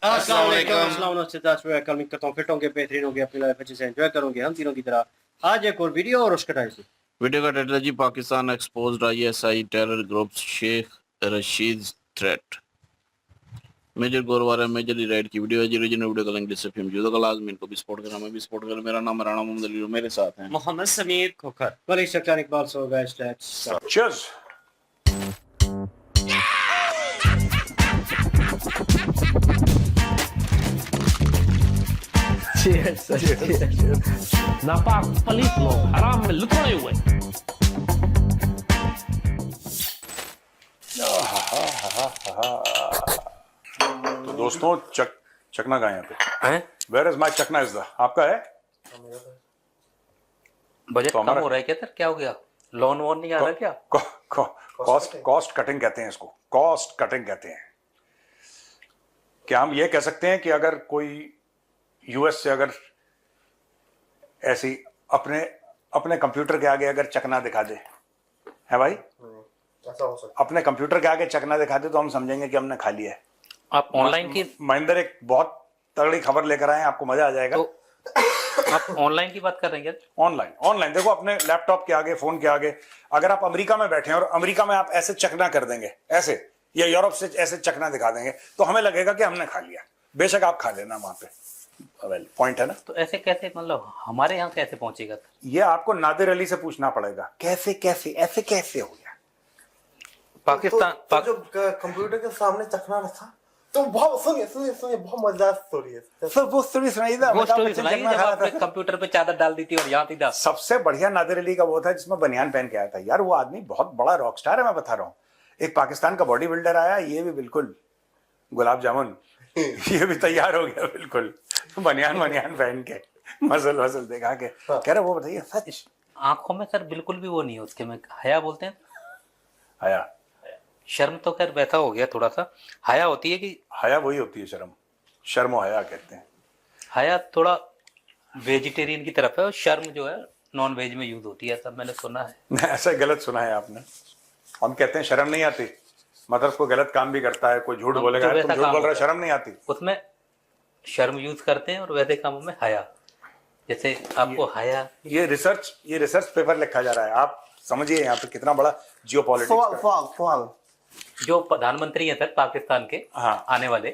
अस्सलाम वालेकुम। कल उम्मीद करता हूँ फिट होंगे, बेहतरीन होंगे, अपनी लाइफ अच्छे से एंजॉय करोगे हम तीनों की तरह। आज एक और वीडियो और उसका टाइटल वीडियो का टाइटल जी Pakistan exposed ISI terror group Sheikh Rashid threat. Major गोरवार है मेजर राइट की वीडियो है जी। ओरिजिनल वीडियो का लिंक डिस्क्रिप्शन में मौजूद है। लाजमी इनको भी सपोर्ट करना, मैं भी सपोर्ट करूं। मेरा नाम राणा मोहम्मद अली, मेरे साथ हैं Mohammad Sameer Khokhar Wali Shaklan Iqbal. So guys let's Cheers. नापाक पलीस लोग हराम में लुथड़े हुए। तो दोस्तों चकना का यहाँ पे हैं? Where is my चकना is the आपका है? बजट तो कम हो रहा है क्या सर? क्या हो गया? लोन वोन नहीं आ रहा क्या? कॉस्ट कटिंग कहते हैं इसको, कॉस्ट कटिंग कहते हैं। क्या हम ये कह सकते हैं कि अगर कोई यूएस से अगर ऐसी अपने अपने कंप्यूटर के आगे अगर चकना दिखा दे, है भाई, ऐसा हो सकता अपने कंप्यूटर के आगे चकना दिखा दे तो हम समझेंगे कि हमने खा लिया है। आप ऑनलाइन की महेंद्र एक बहुत तगड़ी खबर लेकर आए हैं, आपको मजा आ जाएगा। तो आप ऑनलाइन की बात कर रहे हैं क्या? ऑनलाइन देखो, अपने लैपटॉप के आगे, फोन के आगे, अगर आप अमेरिका में बैठे हैं और अमेरिका में आप ऐसे चकना कर देंगे ऐसे, या यूरोप से ऐसे चकना दिखा देंगे तो हमें लगेगा कि हमने खा लिया। बेशक आप खा लेना, वहां पे पॉइंट है ना। तो ऐसे कैसे, मतलब हमारे यहाँ कैसे पहुंचेगा सर? ये आपको नादिर अली से पूछना पड़ेगा, कैसे कैसे ऐसे कैसे हो गया। पाकिस्तान तो जो कंप्यूटर के सामने चखना रखा तो बहुत सुनिए बहुत मजेदार स्टोरी है सर। वो स्टोरी सुनाइए ना, वो स्टोरी सुनाइए जब आपने कंप्यूटर पे चादर डाल दी थी और यहाँ थी डाल। सबसे बढ़िया नादिर अली का वो था जिसमें बनियान पहन के आया था। यार वो आदमी बहुत बड़ा रॉक स्टार है, मैं बता रहा हूँ। एक पाकिस्तान का बॉडी बिल्डर आया, ये भी बिल्कुल गुलाब जामुन ये भी तैयार हो गया बिल्कुल बनियान पहन के, मसल दिखा के कह रहा वो बताइए सच। आंखों में सर बिल्कुल भी वो नहीं है उसके में, हया बोलते हैं। हया, शर्म तो खैर वैसा हो गया थोड़ा सा। हया होती है कि हया वही होती है शर्म, शर्म और हया कहते हैं। हया थोड़ा वेजिटेरियन की तरफ है और शर्म जो है नॉन वेज में यूज होती है, सब मैंने सुना है। ऐसा गलत सुना है आपने। हम कहते हैं शर्म नहीं आती, मतलब कोई गलत काम भी करता है, कोई झूठ बोलेगा, तुम झूठ बोल रहे हो, शर्म नहीं आती। उसमें शर्म यूज करते हैं और वैसे कामों में हया। जैसे आपको हया, ये रिसर्च पेपर लिखा जा रहा है, आप समझिए यहाँ पे कितना बड़ा जियोपॉलिटिक्स का। सवाल जो प्रधानमंत्री हैं सर पाकिस्तान के, हाँ, आने वाले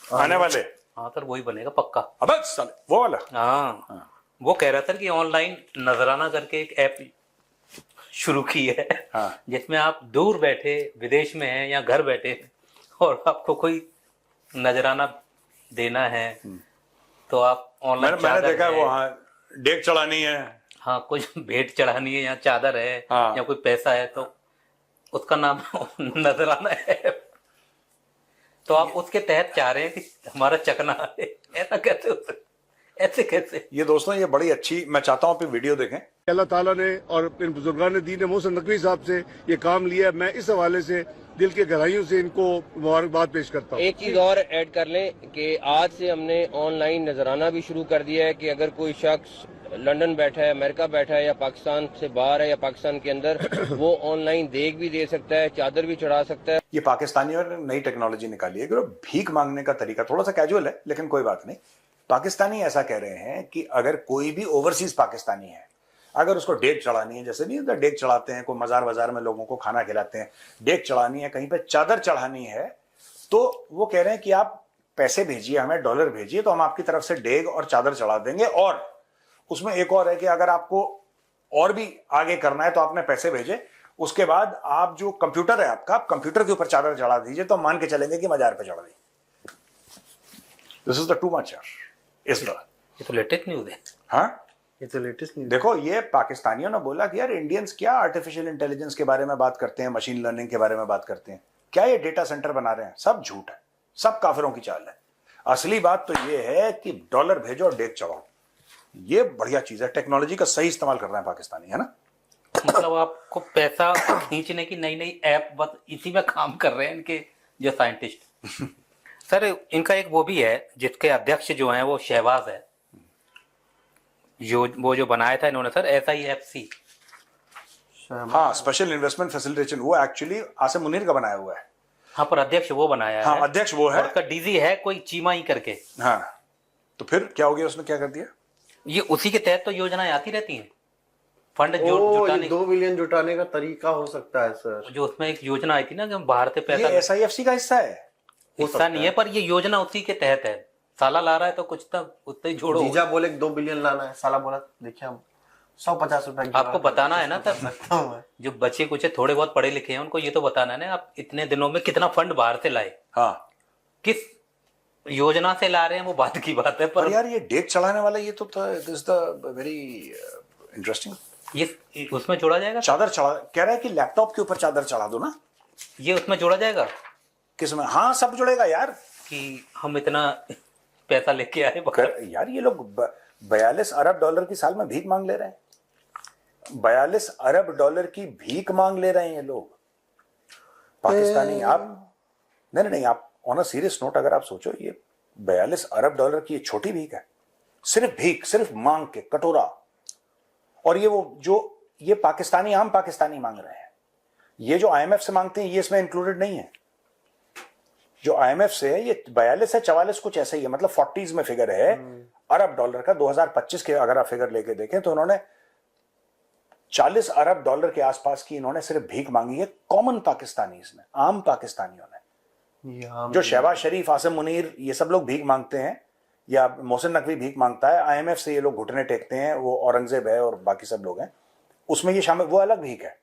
हाँ सर वही बनेगा पक्का। अबे साले वो वाला। हाँ, वो कह रहा था कि ऑनलाइन नजराना करके एक ऐप शुरू की है। हाँ। जिसमें आप दूर बैठे, विदेश में हैं या घर बैठे, और आपको कोई नजराना देना है तो आप ऑनलाइन, मैंने देखा वो, हाँ, डेक चढ़ानी है, हाँ कुछ भेंट चढ़ानी है या चादर है, हाँ, या कोई पैसा है, तो उसका नाम नजराना है। तो आप उसके तहत चाह रहे हैं कि हमारा चकना है। ऐसा कैसे हो सकता, ऐसे कैसे? ये दोस्तों ये बड़ी अच्छी, मैं चाहता हूँ आप वीडियो देखें। अल्लाह ताला ने और इन बुजुर्गान ने दीन मोहसिन नकवी साहब से ये काम लिया। मैं इस हवाले से दिल के गहराइयों से इनको मुबारकबाद पेश करता हूँ। एक चीज और ऐड कर लें कि आज से हमने ऑनलाइन नजराना भी शुरू कर दिया है कि अगर कोई शख्स लंदन बैठा है, अमेरिका बैठा है, या पाकिस्तान से बाहर है या पाकिस्तान के अंदर, वो ऑनलाइन देख भी दे सकता है, चादर भी चढ़ा सकता है। ये पाकिस्तानियों ने नई टेक्नोलॉजी निकाली है कि भीख मांगने का तरीका थोड़ा सा कैजुअल है, लेकिन कोई बात नहीं। पाकिस्तानी ऐसा कह रहे हैं कि अगर कोई भी ओवरसीज पाकिस्तानी है, अगर उसको डेक चढ़ानी है, जैसे नहीं होता डेक चढ़ाते हैं, कोई मजार बाजार में लोगों को खाना खिलाते हैं, डेक चढ़ानी है, कहीं पे चादर चढ़ानी है, तो वो कह रहे हैं कि आप पैसे भेजिए, हमें डॉलर भेजिए, तो हम आपकी तरफ से डेग और चादर चढ़ा देंगे। और उसमें एक और है कि अगर आपको और भी आगे करना है तो आपने पैसे भेजे, उसके बाद आप जो कंप्यूटर है आपका, आप कंप्यूटर के ऊपर चादर चढ़ा दीजिए, तो हम मान के चलेंगे कि मजार पे चढ़ा दी। This is the too much यार, इस बार ये तो लेटेस्ट न्यूज है। हाँ, ये तो लेटेस्ट न्यूज़। देखो ये पाकिस्तानियों ने बोला कि यार इंडियंस क्या आर्टिफिशियल इंटेलिजेंस के बारे में बात करते हैं, मशीन लर्निंग के बारे में बात करते हैं, क्या ये डेटा सेंटर बना रहे हैं? सब झूठ है, सब काफिरों की चाल है। असली बात तो ये है कि डॉलर भेजो और डेक चढ़ाओ। ये बढ़िया चीज है, टेक्नोलॉजी का सही इस्तेमाल कर रहे हैं पाकिस्तानी, है ना। मतलब आपको पैसा खींचने की नई नई ऐप, बस इसी में काम कर रहे हैं इनके जो साइंटिस्ट। सर इनका एक वो भी है जिसके अध्यक्ष जो हैं वो शहबाज है, जो बनाया था इन्होंने सर SIFC। हाँ, स्पेशल इन्वेस्टमेंट फैसिलिटेशन, वो एक्चुअली आसिम मुनीर का बनाया हुआ है। हाँ, पर अध्यक्ष वो बनाया हाँ है अध्यक्ष वो है। और उसका डीजी है कोई चीमा ही करके। हाँ तो फिर क्या हो गया, उसने क्या कर दिया? ये उसी के तहत तो योजनाएं आती रहती हैं, फंड ओ, जुटाने। ये 2 बिलियन जुटाने का तरीका हो सकता है सर। जो उसमें एक योजना आई थी ना कि हम बाहर से ये पैसा, SIFC का हिस्सा है। हिस्सा नहीं है पर ये योजना उसी के तहत है। साला ला रहा है तो कुछ तो उतना ही जोड़ो। जीजा बोले 2 बिलियन लाना है, साला बोला देखिए हम 150 रुपए आपको बताना है ना सर, हूँ। जो बच्चे कुछ थोड़े बहुत पढ़े लिखे हैं उनको ये तो बताना है ना, आप इतने दिनों में कितना फंड बाहर से लाए, हाँ किस योजना से ला रहे हैं वो बात की बात है। पर पर यार ये डेट चढ़ाने वाला ये तो दिस द वेरी इंटरेस्टिंग। ये उसमें जोड़ा जाएगा, चादर चढ़ा कह रहा है कि लैपटॉप के ऊपर चादर चढ़ा दो ना। ये उसमें जोड़ा जाएगा किसमें? हाँ सब जुड़ेगा यार। कि हम इतना पैसा लेके आए बाहर। यार ये लोग 42 अरब डॉलर की साल में भीख मांग ले रहे हैं। 42 अरब डॉलर की भीख मांग ले रहे हैं ये लोग पाकिस्तानी। आप नहीं आप ऑन अ सीरियस नोट अगर आप सोचो, ये 42 अरब डॉलर की ये छोटी भीख है, सिर्फ भीख, सिर्फ मांग के कटोरा। और ये वो जो ये पाकिस्तानी आम पाकिस्तानी मांग रहे हैं, ये जो IMF से मांगते हैं ये इसमें इंक्लूडेड नहीं है। जो IMF से है ये 42 है 44 कुछ ऐसा ही है, मतलब 40s में फिगर है अरब डॉलर का। 2025 के अगर आप फिगर लेके देखें तो उन्होंने 40 अरब डॉलर के आसपास की इन्होंने सिर्फ भीख मांगी है कॉमन पाकिस्तानी में, आम पाकिस्तानियों ने। जो शहबाज शरीफ, आसिम मुनीर ये सब लोग भीख मांगते हैं, या मोहसिन नकवी भीख मांगता है, IMF से ये लोग घुटने टेकते हैं, वो औरंगजेब है और बाकी सब लोग हैं, उसमें ये शामिल, वो अलग भीख है।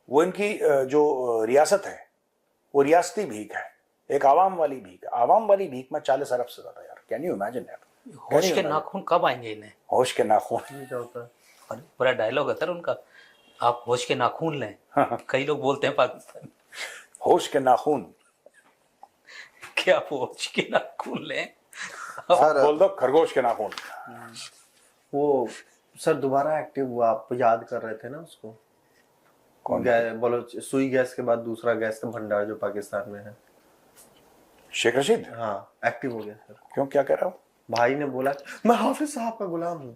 वो इनकी जो रियासत है वो रियासती भीख है, एक आवाम वाली भीख। आवाम वाली भीख में 40 अरब से ज्यादा यार, कैन यू इमेजिन यार? होश के नाखून कब आएंगे इन्हें? होश के नाखून क्या होता है? और बड़ा डायलॉग है सर उनका, आप होश के नाखून लें। कई लोग बोलते हैं पाकिस्तान, होश के नाखून। क्या आप होश के नाखून लें? सर बोल दो खरगोश के नाखून। वो सर दोबारा एक्टिव हुआ, आप याद कर रहे थे ना उसको? कौन? बोलो, सुई गैस के बाद दूसरा गैस का भंडार जो पाकिस्तान में है, शेख रशीद। हाँ एक्टिव हो गया सर। क्यों, क्या कह रहा हूँ? भाई ने बोला मैं हाफिज साहब का गुलाम हूँ।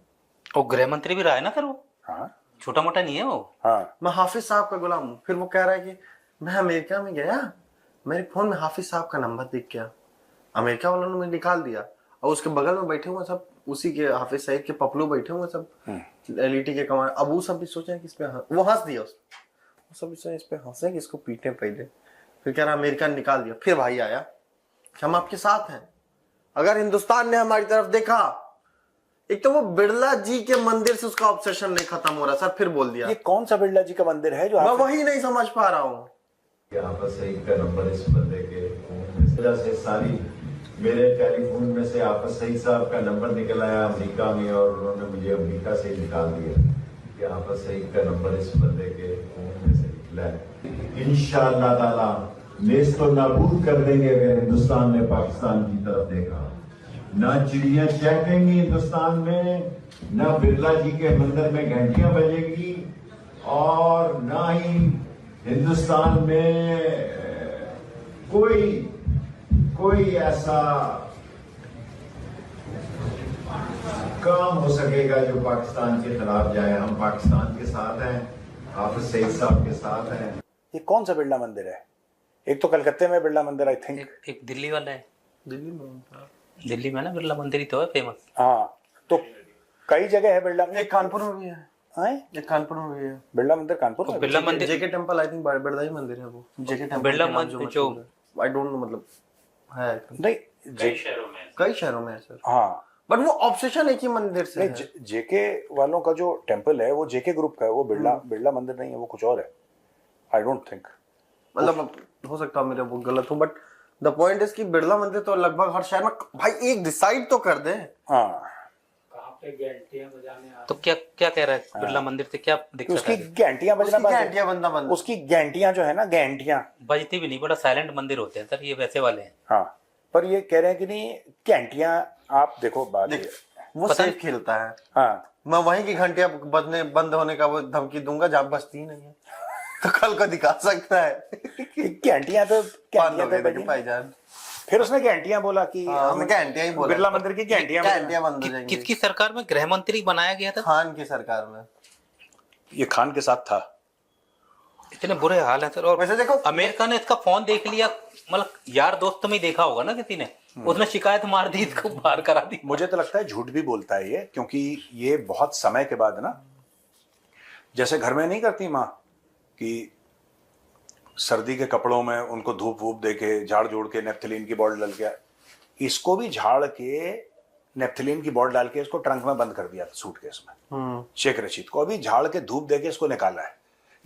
वो गृह मंत्री भी रहा है ना सर, वो हाँ छोटा मोटा नहीं है वो। हाँ मैं हाफिज साहब का गुलाम हूँ। फिर वो कह रहा है कि मैं अमेरिका में गया, मेरे फोन में हाफिज साहब का नंबर दिख गया, अमेरिका वालों ने मुझे निकाल दिया, और उसके बगल में बैठे हुए सब उसी के हाफिज सईद के पपलू बैठे हुए सब LET के कमांडर। अब वो सब भी सोचे कि इस पे वो हंस दिया, वो सब इस पे हंसे कि इसको पीटे पहले। फिर कह रहा अमेरिका ने निकाल दिया। फिर भाई आया कि हम आपके साथ हैं, अगर हिंदुस्तान ने हमारी तरफ देखा। एक तो वो बिरला जी के मंदिर से उसका ऑब्सेशन नहीं खत्म हो रहा सर। फिर बोल दिया ये कौन सा बिरला जी का मंदिर है जो मैं वही नहीं समझ पा रहा हूँ। यहाँ पर सही का नंबर इस बंदे के वजह से सारी मेरे टेलीफोन में से आफत सईद साहब का नंबर निकल आया अमेरिका में, और उन्होंने मुझे अमेरिका से निकाल दिया कि आफत सईद का नंबर इस बंदे के फोन में से निकला है। इंशाअल्लाह ताला नेस्तो नाबूद कर देंगे अगर हिंदुस्तान ने पाकिस्तान की तरफ देखा। ना चिड़िया चहकेंगी हिंदुस्तान में, ना बिरला जी के मंदिर में घंटियां बजेगी, और ना ही हिंदुस्तान में कोई ऐसा काम हो सकेगा जो पाकिस्तान के खिलाफ जाए। हम पाकिस्तान के साथ हैं, हाफिज सईद साहब के साथ हैं। ये कौन सा बिरला मंदिर है? एक तो कलकत्ते में बिरला मंदिर आई थिंक, एक दिल्ली वाला है, दिल्ली में ना बिरला मंदिर ही तो है फेमस। हाँ तो कई जगह है बिरला मंदिर। एक कानपुर में भी है, एक कानपुर में भी है बिरला मंदिर कानपुर में। बिरला मंदिर जेके टेम्पल, आई थिंक बड़दा ही मंदिर है वो। जेके टेम्पल बिरला मंदिर जो आई डोंट नो, मतलब है नहीं कई शहरों में है सर। हाँ बट वो ऑब्सेशन एक ही मंदिर से है। जेके वालों का जो टेम्पल है वो जेके ग्रुप का है, वो बिरला मंदिर नहीं है, वो कुछ और है। आई डोंट थिंक, मतलब हो सकता है मेरा वो गलत हो, बट द पॉइंट इज कि बिरला मंदिर तो लगभग हर शहर में। भाई एक डिसाइड तो कर दे। हाँ तो क्या क्या कह रहा है बिरला मंदिर से क्या दिक्कत उसकी है? घंटियां बजना बंद। उसकी घंटियां जो है ना, घंटियां बजती भी नहीं, बड़ा साइलेंट मंदिर होते हैं सर ये, वैसे वाले हैं। हाँ पर ये कह रहे हैं कि नहीं घंटियां, आप देखो बात ये, वो सेफ खेलता है। हाँ मैं वहीं की घंटियां बजने बंद होने का वो धमकी दूंगा जहाँ बजती ही नहीं है। तो कल को दिखा सकता है घंटियां तो बजी। भाईजान फिर उसने घंटियां बोला कि घंटियां ही बोला, बिरला मंदिर की घंटियां बंद हो जाएंगी। किसकी सरकार में गृह मंत्री बनाया गया था? खान की सरकार में। ये खान के साथ था। इतने बुरे हाल है सर। और वैसे देखो, अमेरिका ने इसका फोन देख लिया, मतलब यार दोस्त में ही देखा होगा ना किसी ने, उसने शिकायत मार दी, इसको बाहर करा दी। मुझे तो लगता है झूठ भी बोलता है ये, क्योंकि ये बहुत समय के बाद ना, जैसे घर में नहीं करती माँ कि सर्दी के कपड़ों में उनको धूप वूप दे के झाड़ जोड़ के नेप्थलीन की बॉटल डाल के, इसको भी झाड़ के नेप्थलीन की बॉटल डाल के इसको ट्रंक में बंद कर दिया था सूटकेस में। शेख रशीद को अभी झाड़ के धूप दे के इसको निकाला है।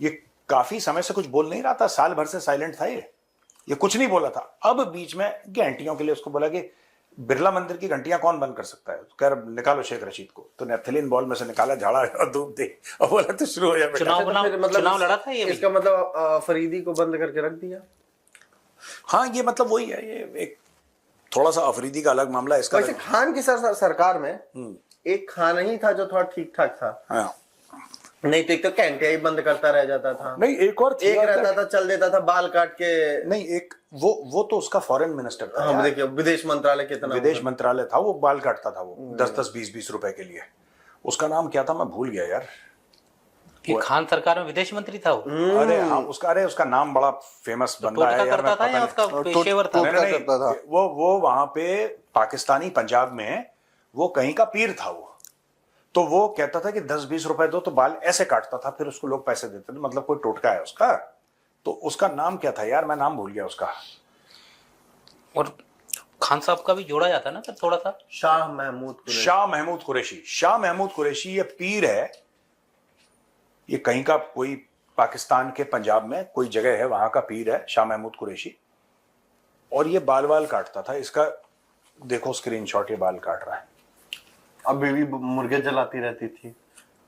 ये काफी समय से कुछ बोल नहीं रहा था, साल भर से साइलेंट था ये कुछ नहीं बोला था। अब बीच में घंटियों के लिए उसको बोला कि बिरला मंदिर की घंटियां कौन बंद कर सकता है, तो कह निकालो शेख रशीद को, तो नेप्थलीन बॉल में से निकाला, झाड़ा और धूप दे और बोला तो शुरू हो जाए। चुनाव लड़ा था ये, इसका मतलब फरीदी को बंद करके रख दिया। हाँ, ये मतलब वही है, ये एक थोड़ा सा अफरीदी का अलग मामला है इसका। वैसे खान की सरकार में एक खान ही था जो थोड़ा ठीक ठाक था। हाँ। नहीं तो एक तो कैंटिया ही बंद करता रह जाता था, नहीं एक और एक रहता था चल देता था बाल काट के। नहीं, एक वो तो उसका फॉरेन मिनिस्टर था। हाँ, देखिए विदेश मंत्रालय कितना, विदेश मंत्रालय था, वो बाल काटता था वो 10-10 20-20 रुपए के लिए। उसका नाम क्या था, मैं भूल गया यार। कि खान सरकार में विदेश मंत्री था वो। अरे हाँ, उसका नाम बड़ा फेमस बंदा है यार। करता था या उसका पेशेवर था? नहीं, वो वहां पे पाकिस्तानी पंजाब में वो कहीं का पीर था वो। तो वो कहता था कि 10-20 रुपए दो, तो बाल ऐसे काटता था, फिर उसको लोग पैसे देते थे, मतलब कोई टोटका है उसका। तो उसका नाम क्या था यार, मैं नाम भूल गया उसका। और खान साहब का भी जोड़ा जाता है ना सर थोड़ा सा, शाह महमूद कुरैशी। ये पीर है, ये कहीं का कोई पाकिस्तान के पंजाब में कोई जगह है, वहां का पीर है शाह महमूद कुरैशी। और ये बाल काटता था। इसका देखो स्क्रीनशॉट, ये बाल काट रहा है। अब बीवी मुर्गे जलाती रहती थी।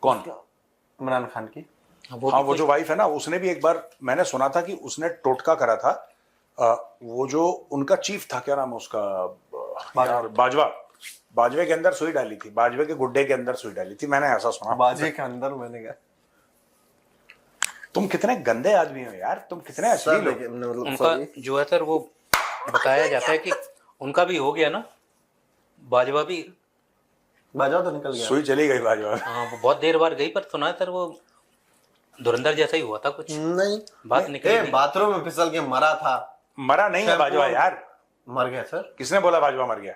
कौन? इमरान खान की। हाँ, वो जो वाइफ है ना, उसने भी एक बार मैंने सुना था कि उसने टोटका करा था। वो जो उनका चीफ था, क्या नाम है उसका, बाजवे के अंदर सुई डाली थी, बाजवे के गुड्डे के अंदर सुई डाली थी, मैंने ऐसा सुना। बाजे के अंदर मैंने कहा, तुम कितने गंदे आदमी हो यार, तुम कितने अश्लील हो। उनका जो है सर, वो बताया जाता है कि उनका भी हो गया ना, बाजवा तो निकल गया, सुई चली गई बाजवा। हाँ, वो बहुत देर बाद गई, पर सुना है सर वो धुरंधर जैसा ही हुआ था कुछ। नहीं, बात निकली, बाथरूम में फिसल के मरा था। मरा नहीं है बाजवा यार, मर गया सर। किसने बोला बाजवा मर गया?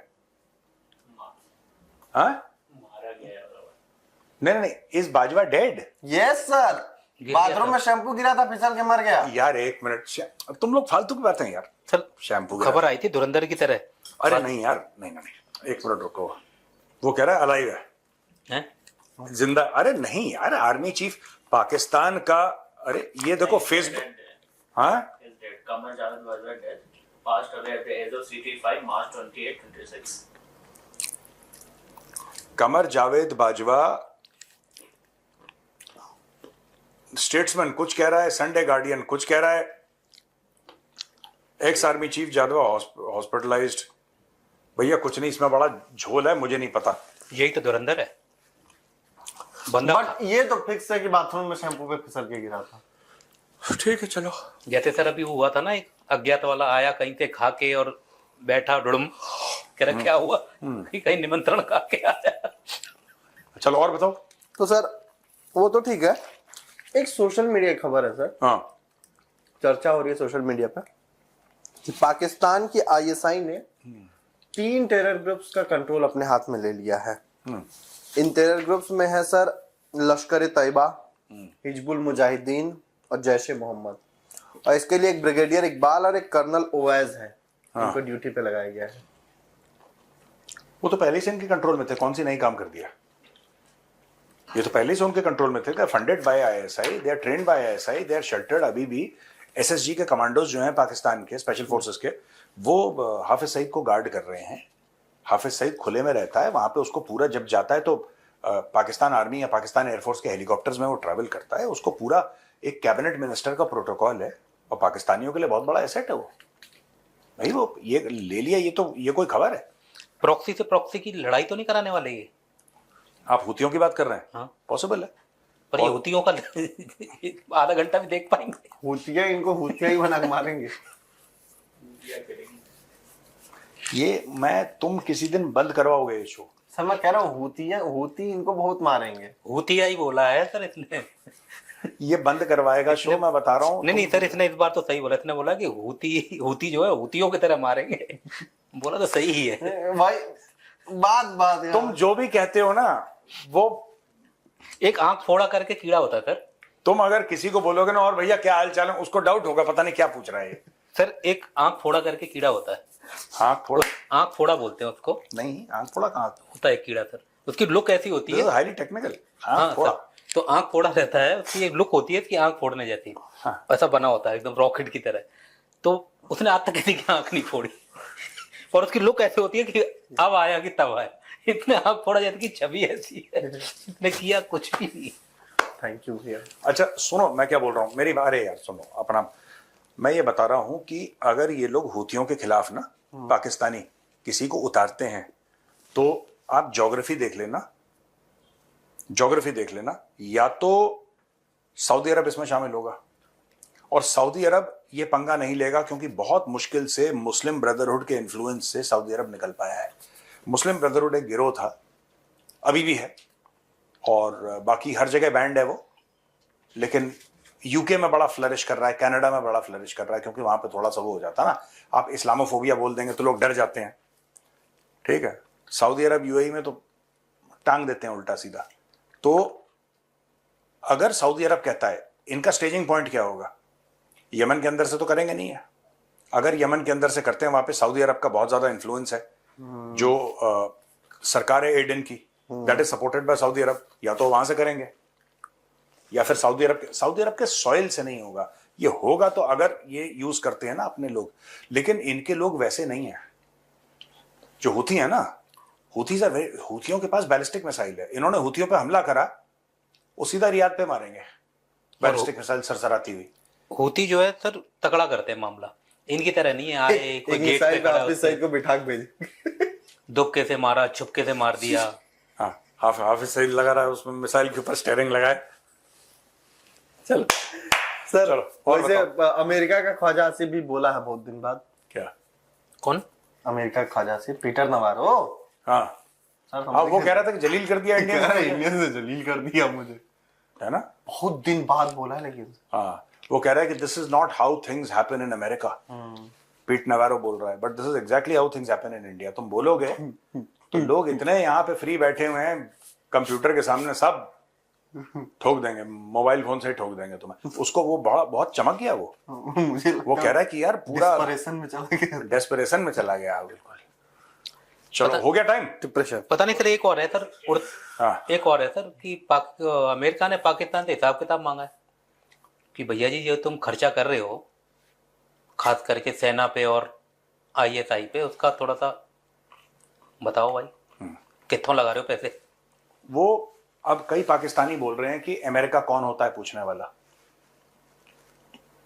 हाँ, नहीं, is Bajwa dead? Yes sir, bathroom में शैम्पू गिरा था, फिसल के मर गया। यार एक मिनट, तुम लोग फालतू की बातें यार। सर शैम्पू खबर आई थी धुरंधर की तरह। अरे नहीं यार, नहीं, एक मिनट रुको। वो कह रहा है अलाइव है, जिंदा। अरे नहीं यार, आर्मी चीफ पाकिस्तान का। अरे ये देखो फेसबुक। हाँ, Qamar Javed Bajwa dead, passed away at the age of 65 March 28, 26. Qamar Javed Bajwa statesman कुछ कह रहा है, संडे गार्डियन कुछ कह रहा है, एक्स आर्मी चीफ जादवा हॉस्पिटलाइज्ड। भैया कुछ नहीं, इसमें बड़ा झोल है, मुझे नहीं पता। यही तो धुरंधर है बंदा। बट ये तो फिक्स है कि बाथरूम में शैम्पू पे फिसल के गिरा था। ठीक है चलो। जैसे सर अभी हुआ था ना, एक अज्ञात वाला आया कहीं से खा के और बैठा डुड़म, कह रहा क्या हुआ, कहीं निमंत्रण खा के आया। चलो और बताओ। तो सर वो तो ठीक है, एक सोशल मीडिया खबर है सर। हाँ, चर्चा हो रही है सोशल मीडिया पर कि पाकिस्तान की आईएसआई ने 3 टेरर ग्रुप्स का कंट्रोल अपने हाथ में ले लिया है। इन टेरर ग्रुप्स में है सर लश्कर तैयबा, हिजबुल मुजाहिदीन और जैश मोहम्मद। और इसके लिए एक ब्रिगेडियर इकबाल और एक कर्नल ओवैस है, इनको ड्यूटी पे लगाया गया है। वो तो पहले से इनके कंट्रोल में थे, कौन सी नई काम कर दिया? ये तो पहले से उनके कंट्रोल में थे। Funded by ISI, they are trained by ISI, they are sheltered. अभी भी एसएसजी के कमांडोज जो हैं पाकिस्तान के स्पेशल फोर्सेस के, वो हाफिज सईद को गार्ड कर रहे हैं। हाफिज सईद खुले में रहता है वहां पे, उसको पूरा जब जाता है तो पाकिस्तान आर्मी या पाकिस्तान एयरफोर्स के हेलीकॉप्टर्स में वो ट्रैवल करता है, उसको पूरा एक कैबिनेट मिनिस्टर का प्रोटोकॉल है, और पाकिस्तानियों के लिए बहुत बड़ा एसेट है वो। भाई वो ये ले लिया, ये कोई खबर है? प्रॉक्सी से प्रॉक्सी की लड़ाई तो नहीं कराने वाले ये? आप हुतियों की बात कर रहे हैं? हाँ, पॉसिबल है, पर ये हुतियों का आधा घंटा भी देख पाएंगे? हुतिया इनको हुतिया ही बना के मारेंगे। तुम किसी दिन बंद करवाओगे ये शो। सर मैं कह रहा हूँ हुती इनको बहुत मारेंगे। हुतिया ही बोला है सर इसने। ये बंद करवाएगा शो, मैं बता रहा हूँ। नहीं सर, इसने इस बार तो सही बोला। इसने बोला कि हूती जो है हूतियों की तरह मारेंगे। बोला तो सही ही है भाई। बात यार। तुम जो भी कहते हो ना, वो एक आंख फोड़ा करके कीड़ा होता है सर। तुम अगर किसी को बोलोगे ना और भैया क्या हाल चाल है, उसको डाउट होगा पता नहीं क्या पूछ रहा है ये। सर एक आंख फोड़ा करके कीड़ा होता है। आंख फोड़ा बोलते हैं उसको। नहीं, आंख फोड़ा कहाँ होता है कीड़ा सर, उसकी लुक ऐसी होती है। Highly technical. हाँ फोड़ा। तो आंख फोड़ा रहता है, उसकी एक लुक होती है कि आंख फोड़ने जैसी। हाँ। ऐसा बना होता है एकदम रॉकेट की तरह। तो उसने आज तक किसी की आंख नहीं फोड़ी, और उसकी लुक ऐसी होती है कि अब आया कि तब आया। इतने आंख फोड़ा जाती की छवि ऐसी है, इसने किया कुछ भी नहीं। थैंक यू भैया। अच्छा सुनो, मैं क्या बोल रहा हूँ, मेरी बात है यार, सुनो अपना। मैं ये बता रहा हूं कि अगर ये लोग हूतियों के खिलाफ ना पाकिस्तानी किसी को उतारते हैं, तो आप ज्योग्राफी देख लेना, या तो सऊदी अरब इसमें शामिल होगा, और सऊदी अरब ये पंगा नहीं लेगा, क्योंकि बहुत मुश्किल से मुस्लिम ब्रदरहुड के इन्फ्लुएंस से सऊदी अरब निकल पाया है। मुस्लिम ब्रदरहुड एक गिरोह था, अभी भी है, और बाकी हर जगह बैंड है वो, लेकिन यूके में बड़ा फ्लरिश कर रहा है, कनाडा में बड़ा फ्लरिश कर रहा है, क्योंकि वहां पे थोड़ा सा वो हो जाता है ना, आप इस्लामोफोबिया बोल देंगे तो लोग डर जाते हैं, ठीक है। सऊदी अरब यूएई में तो टांग देते हैं उल्टा सीधा। तो अगर सऊदी अरब कहता है, इनका स्टेजिंग पॉइंट क्या होगा, यमन के अंदर से तो करेंगे नहीं है। अगर यमन के अंदर से करते हैं, वहां पे सऊदी अरब का बहुत ज्यादा इन्फ्लुएंस है, जो सरकार है एडन की, that is supported by Saudi Arab, या तो वहां से करेंगे या फिर सऊदी अरब के सॉइल से नहीं होगा। ये होगा तो अगर ये यूज करते हैं ना अपने लोग, लेकिन इनके लोग वैसे नहीं है। जो हूती है ना, हूतियों के पास बैलिस्टिक मिसाइल है, इन्होंने हूतियों पे हमला करा, वो सीधा रियाद पे मारेंगे बैलिस्टिक मिसाइल सरसराती हुई। हूती जो है सर तगड़ा करते हैं मामला, इनकी तरह नहीं है आए कोई गेट पे खड़ा सईद को बिठा के भेज, दुक्के से मारा, छुपके से मार दिया। हाँ, हाफिज सईद लगा रहा है उसमें, मिसाइल के ऊपर स्टीयरिंग लगाए। चल सर, चलो वैसे अमेरिका का ख्वाजा आसिफ भी बोला है बहुत दिन बाद। क्या? कौन? अमेरिका का ख्वाजा आसिफ, पीटर नवारो। हाँ सर, वो कह रहा था कि जलील कर दिया इंडिया ने, इंडिया से जलील कर दिया मुझे, है ना, बहुत दिन बाद बोला है। लेकिन हाँ, वो कह रहा है कि this is not how things happen in America. पीट नवारो बोल रहा है, but this is exactly how things happen in India. तुम बोलोगे तो लोग इतने यहाँ पे फ्री बैठे हुए हैं कंप्यूटर के सामने, सब ठोक देंगे, मोबाइल फोन से ठोक देंगे तुम्हें। उसको वो बहुत चमक गया मुझे वो कह रहा है कि यार पूरा डेस्परेशन में चला गया। बिल्कुल। चलो हो गया टाइम। डिप्रेशन। पता नहीं सर, एक और है सर, हाँ। एक और है सर कि अमेरिका ने पाकिस्तान से हिसाब किताब मांगा है कि भैया जी जो तुम खर्चा कर रहे हो खास करके सेना पे और ISI पे, उसका थोड़ा सा बताओ भाई, कितों लगा रहे हो पैसे। वो अब कई पाकिस्तानी बोल रहे हैं कि अमेरिका कौन होता है पूछने वाला,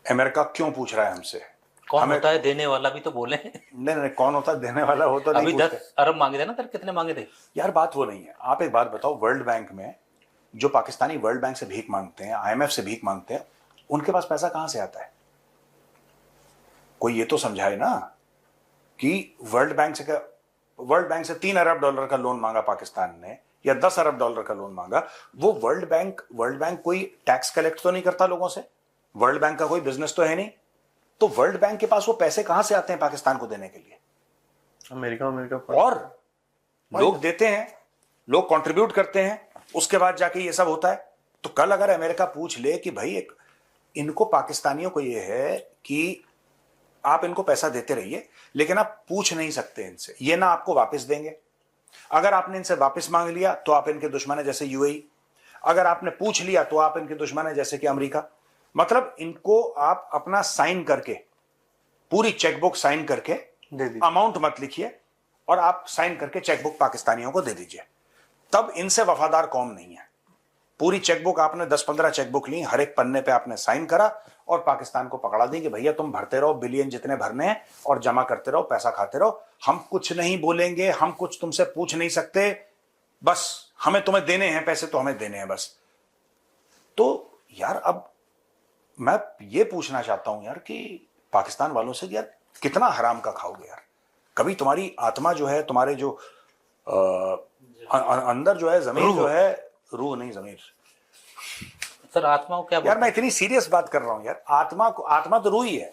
अमेरिका क्यों पूछ रहा है हमसे, कौन होता है देने वाला भी तो बोले। नहीं, कौन होता है देने वाला होता नहीं। अभी 10 अरब मांगे थे ना सर, कितने मांगे थे यार? बात वो नहीं है। आप एक बात बताओ, वर्ल्ड बैंक में जो पाकिस्तानी वर्ल्ड बैंक से भीख मांगते हैं, IMF से भीख मांगते हैं, उनके पास पैसा कहां से आता है? कोई ये तो समझाए ना कि वर्ल्ड बैंक से 3 अरब डॉलर का लोन मांगा पाकिस्तान ने, या 10 अरब डॉलर का लोन मांगा, वो वर्ल्ड बैंक कोई टैक्स कलेक्ट तो नहीं करता लोगों से, वर्ल्ड बैंक का कोई बिजनेस तो है नहीं, तो वर्ल्ड बैंक के पास वो पैसे कहां से आते हैं पाकिस्तान को देने के लिए? अमेरिका और लोग देते हैं, लोग कंट्रीब्यूट करते हैं, उसके बाद जाके ये सब होता है। तो कल अगर अमेरिका पूछ ले कि भाई इनको, पाकिस्तानियों को ये है कि आप इनको पैसा देते रहिए, लेकिन आप पूछ नहीं सकते इनसे, ये ना आपको वापस देंगे। अगर आपने इनसे वापस मांग लिया तो आप इनके दुश्मन है जैसे UAE, अगर आपने पूछ लिया तो आप इनके दुश्मन है जैसे कि अमेरिका। मतलब इनको आप अपना साइन करके, पूरी चेकबुक साइन करके, अमाउंट मत लिखिए, और आप साइन करके चेकबुक पाकिस्तानियों को दे दीजिए। तब इनसे वफादार कौम नहीं है। पूरी चेकबुक आपने 10-15 चेकबुक ली, हर एक पन्ने पे आपने साइन करा, और पाकिस्तान को पकड़ा दी कि भैया तुम भरते रहो, बिलियन जितने भरने हैं, और जमा करते रहो, पैसा खाते रहो, हम कुछ नहीं बोलेंगे, हम कुछ तुमसे पूछ नहीं सकते, बस हमें तुम्हें देने हैं पैसे तो हमें देने हैं बस। तो यार अब मैं ये पूछना चाहता हूं यार कि पाकिस्तान वालों से, यार कितना हराम का खाओगे यार? कभी तुम्हारी आत्मा जो है, तुम्हारे जो अंदर जो है, जमीर जो है, रूह नहीं जमीर, सर आत्मा को क्या यार मैं इतनी सीरियस बात कर रहा हूँ यार, आत्मा तो रूह ही है,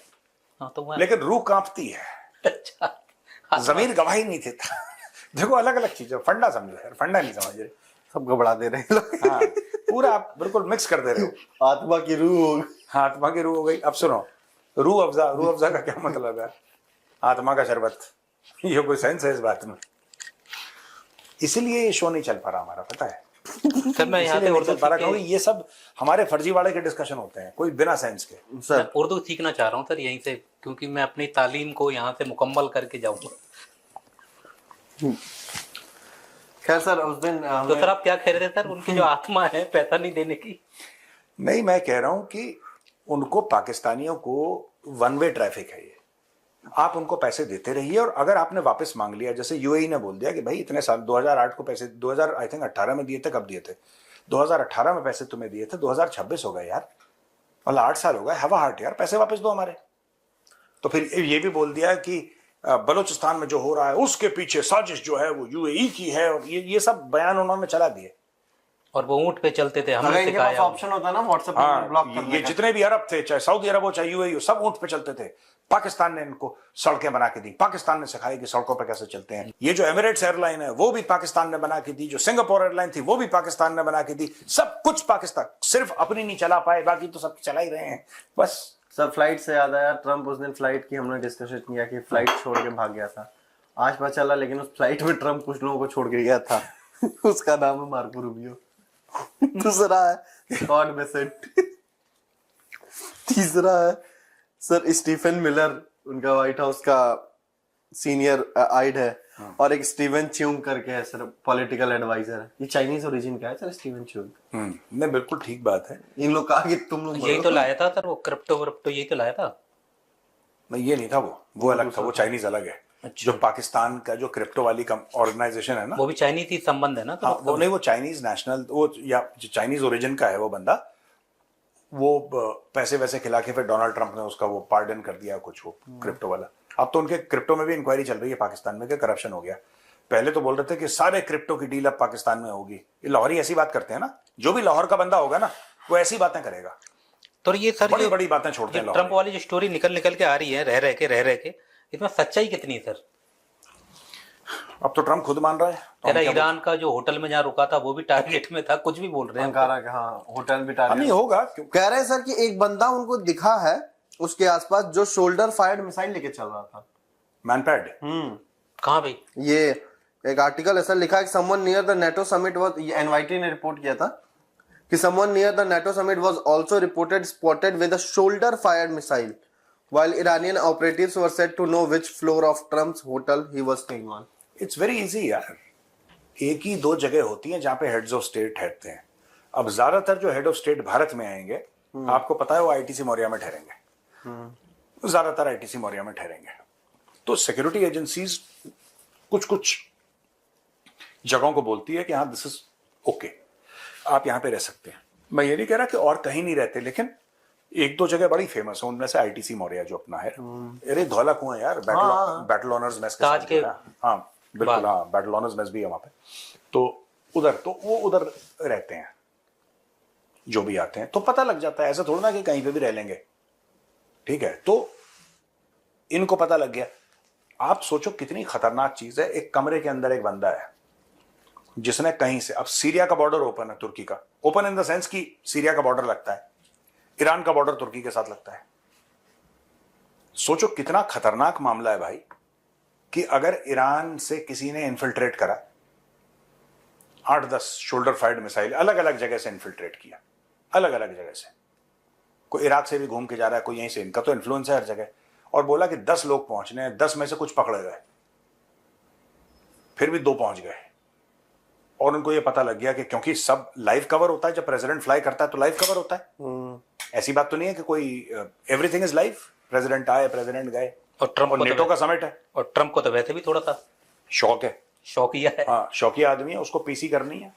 हाँ, तो लेकिन रूह कांपती है, अच्छा जमीन गवाही नहीं देता। देखो अलग अलग चीजें, फंडा समझो यार, फंडा नहीं समझ रहे, सब घबरा दे रहे हैं लोग। हाँ पूरा आप बिल्कुल मिक्स कर दे रहे हो। आत्मा की रूह हो गई। हाँ आत्मा की रूह हो गई। अब सुनो, रूह अफ़ज़ा का क्या मतलब है? आत्मा का शरबत, ये कोई सेंस है इस बात में? इसीलिए ये शो नहीं चल पा रहा हमारा, पता है? सर मैं यहाँ इसीलिए पे नहीं उर्दू चल पा रहा सीख के- क्योंकि ये सब हमारे फर्जीवाड़े के डिस्कशन होते हैं, कोई बिना सेंस के। मैं उर्दू सीखना चाह रहा हूँ सर यहीं से, क्योंकि मैं अपनी तालीम को यहाँ से मुकम्मल करके जाऊंगा। खैर सर उस दिन तो सर आप क्या कह रहे थे सर, उनकी जो आत्मा है पैसा नहीं देने की? नहीं, मैं कह रहा हूं कि उनको, पाकिस्तानियों को वन वे ट्रैफिक है ये, आप उनको पैसे देते रहिए, और अगर आपने वापस मांग लिया, जैसे यूएई ने बोल दिया कि भाई इतने साल 2008 को पैसे, 2000 आई थिंक 18 में दिए थे, कब दिए थे? 2018 में पैसे तुम्हें दिए थे, 2026 हो गए यार, मतलब 8 साल हो गए, हवा हार्ट यार, पैसे वापस दो हमारे। तो फिर ये भी बोल दिया कि बलूचिस्तान में जो हो रहा है उसके पीछे साजिश जो है वो यूएई की है, और ये सब बयान उन्होंने चला दिए। और वो ऊंट पे चलते थे, अगर हमने इनके पास सिखाया। ऑप्शन होता ना व्हाट्सएप पे हाँ, ब्लॉक करने ये का। जितने भी अरब थे, चाहे सऊदी अरब हो चाहे यूएई हो, सब ऊंट पे चलते थे। पाकिस्तान ने इनको सड़कें बना के दी, पाकिस्तान ने सिखाई कि सड़कों पे कैसे चलते हैं। ये जो एमिरेट्स एयरलाइन है वो भी पाकिस्तान ने बना के दी, जो सिंगापुर एयरलाइन थी वो भी पाकिस्तान ने बना के दी, सब कुछ पाकिस्तान, सिर्फ अपनी नहीं चला पाए, बाकी तो सब चला ही रहे हैं बस। सर फ्लाइट से याद आया, ट्रम्प उस दिन फ्लाइट की हमने डिस्कशन किया कि फ्लाइट छोड़ के भाग गया था, आज पता चला लेकिन उस फ्लाइट में ट्रम्प कुछ लोगों को छोड़ के गया था। उसका नाम है मार्को रूबियो। दूसरा है स्कॉट बेसेंट। तीसरा है सर स्टीफन मिलर, उनका व्हाइट हाउस का सीनियर आइड है, और एक स्टीवन च्यूंग करके है सर, पॉलिटिकल एडवाइजर है। ये चाइनीज ओरिजिन का है सर स्टीवन च्यूंग। नहीं बिल्कुल ठीक बात है। इन लोग कहा कि तुम लोग यही तो लाया था सर वो क्रिप्टो यही तो लाया था। नहीं ये नहीं था, वो अलग था, वो चाइनीज अलग है। जो पाकिस्तान का जो क्रिप्टो वाली ऑर्गेनाइजेशन है ना, वो भी चाइनीज ही संबंध है ना? तो हाँ, वो नहीं, वो चाइनीज नेशनल, वो या जो चाइनीज ओरिजिन का है वो बंदा, वो पैसे वैसे खिला के फिर डोनाल्ड ट्रंप ने उसका वो पार्डन कर दिया कुछ, वो क्रिप्टो वाला। अब तो उनके क्रिप्टो में भी इंक्वायरी चल रही है पाकिस्तान में कि करप्शन हो गया। पहले तो बोल रहे थे कि सारे क्रिप्टो की डील अब पाकिस्तान में होगी। ये लाहौरी ऐसी बात करते हैं ना, जो भी लाहौर का बंदा होगा ना वो ऐसी बातें करेगा। तो ये सर बड़ी बड़ी बातें छोड़ते हैं ट्रंप वाली जो स्टोरी निकल के आ रही है रह रह के, इसमें सच्चाई कितनी है सर? अब तो ट्रंप खुद मान रहा है। तेरा ईरान का जो होटल में जहाँ रुका था वो भी टारगेट में था, कुछ भी बोल रहे हैं। अंकारा का, हाँ, होटल भी टारगेट नहीं होगा। कह रहे हैं सर कि एक बंदा उनको दिखा है उसके आसपास जो शोल्डर फायर्ड मिसाइल लेके चल रहा था। मैनपैड। कहाँ भाई? ये एक आर्टिकल है सर, लिखा है someone near the NATO summit was, NYT ने रिपोर्ट किया था कि someone near the NATO summit was also reported spotted with a shoulder fired missile while Iranian operatives were said to know which floor of Trump's hotel he was staying on. It's very easy यार, एक ही दो जगह होती हैं जहां पे heads of state ठहरते हैं। अब ज्यादातर जो हेड ऑफ स्टेट भारत में आएंगे, आपको पता है वो आईटीसी मौर्या में ठहरेंगे, ज्यादातर आईटीसी मौर्या में ठहरेंगे। तो सिक्योरिटी एजेंसीज कुछ कुछ जगहों को बोलती है कि हाँ दिस इज ओके, आप यहाँ पे रह सकते हैं। मैं ये नहीं कह रहा कि और कहीं नहीं रहते, लेकिन एक दो जगह बड़ी फेमस है, उनमें से आईटीसी मौर्या जो अपना है, अरे धौला कुआं यार, बैटल ऑनर्स मेस के ताज के, हाँ बिल्कुल, हाँ बैटल ऑनर्स मेस भी है वहां पे। तो उधर, तो वो उधर रहते हैं जो भी आते हैं, तो पता लग जाता है, ऐसा थोड़ा ना कि कहीं पे भी रह लेंगे, ठीक है। तो इनको पता लग गया। आप सोचो कितनी खतरनाक चीज है, एक कमरे के अंदर एक बंदा है जिसने कहीं से, अब सीरिया का बॉर्डर ओपन है, तुर्की का ओपन इन द सेंस कि सीरिया का बॉर्डर लगता है, ईरान का बॉर्डर तुर्की के साथ लगता है। सोचो कितना खतरनाक मामला है भाई, कि अगर ईरान से किसी ने इन्फिल्ट्रेट करा, 8-10 शोल्डर फायर्ड मिसाइल अलग अलग जगह से इन्फिल्ट्रेट किया, अलग अलग जगह से, कोई इराक से भी घूम के जा रहा है, कोई यहीं से, इनका तो इन्फ्लुएंस है हर जगह, और बोला कि 10 लोग पहुंचने हैं, 10 में से कुछ पकड़े गए, फिर भी 2 पहुंच गए, और उनको ये पता लग गया कि क्योंकि सब लाइव कवर होता है, जब प्रेसिडेंट फ्लाई करता है तो लाइव कवर होता है, ऐसी बात तो नहीं है कि कोई एवरीथिंग इज लाइव, प्रेसिडेंट आए प्रेसिडेंट गए, और ट्रम्प को नेटो का समिट है, और ट्रम्प को तो वैसे भी थोड़ा सा शौक है, शौकिया है, हाँ शौकिया आदमी है, उसको पीसी करनी है,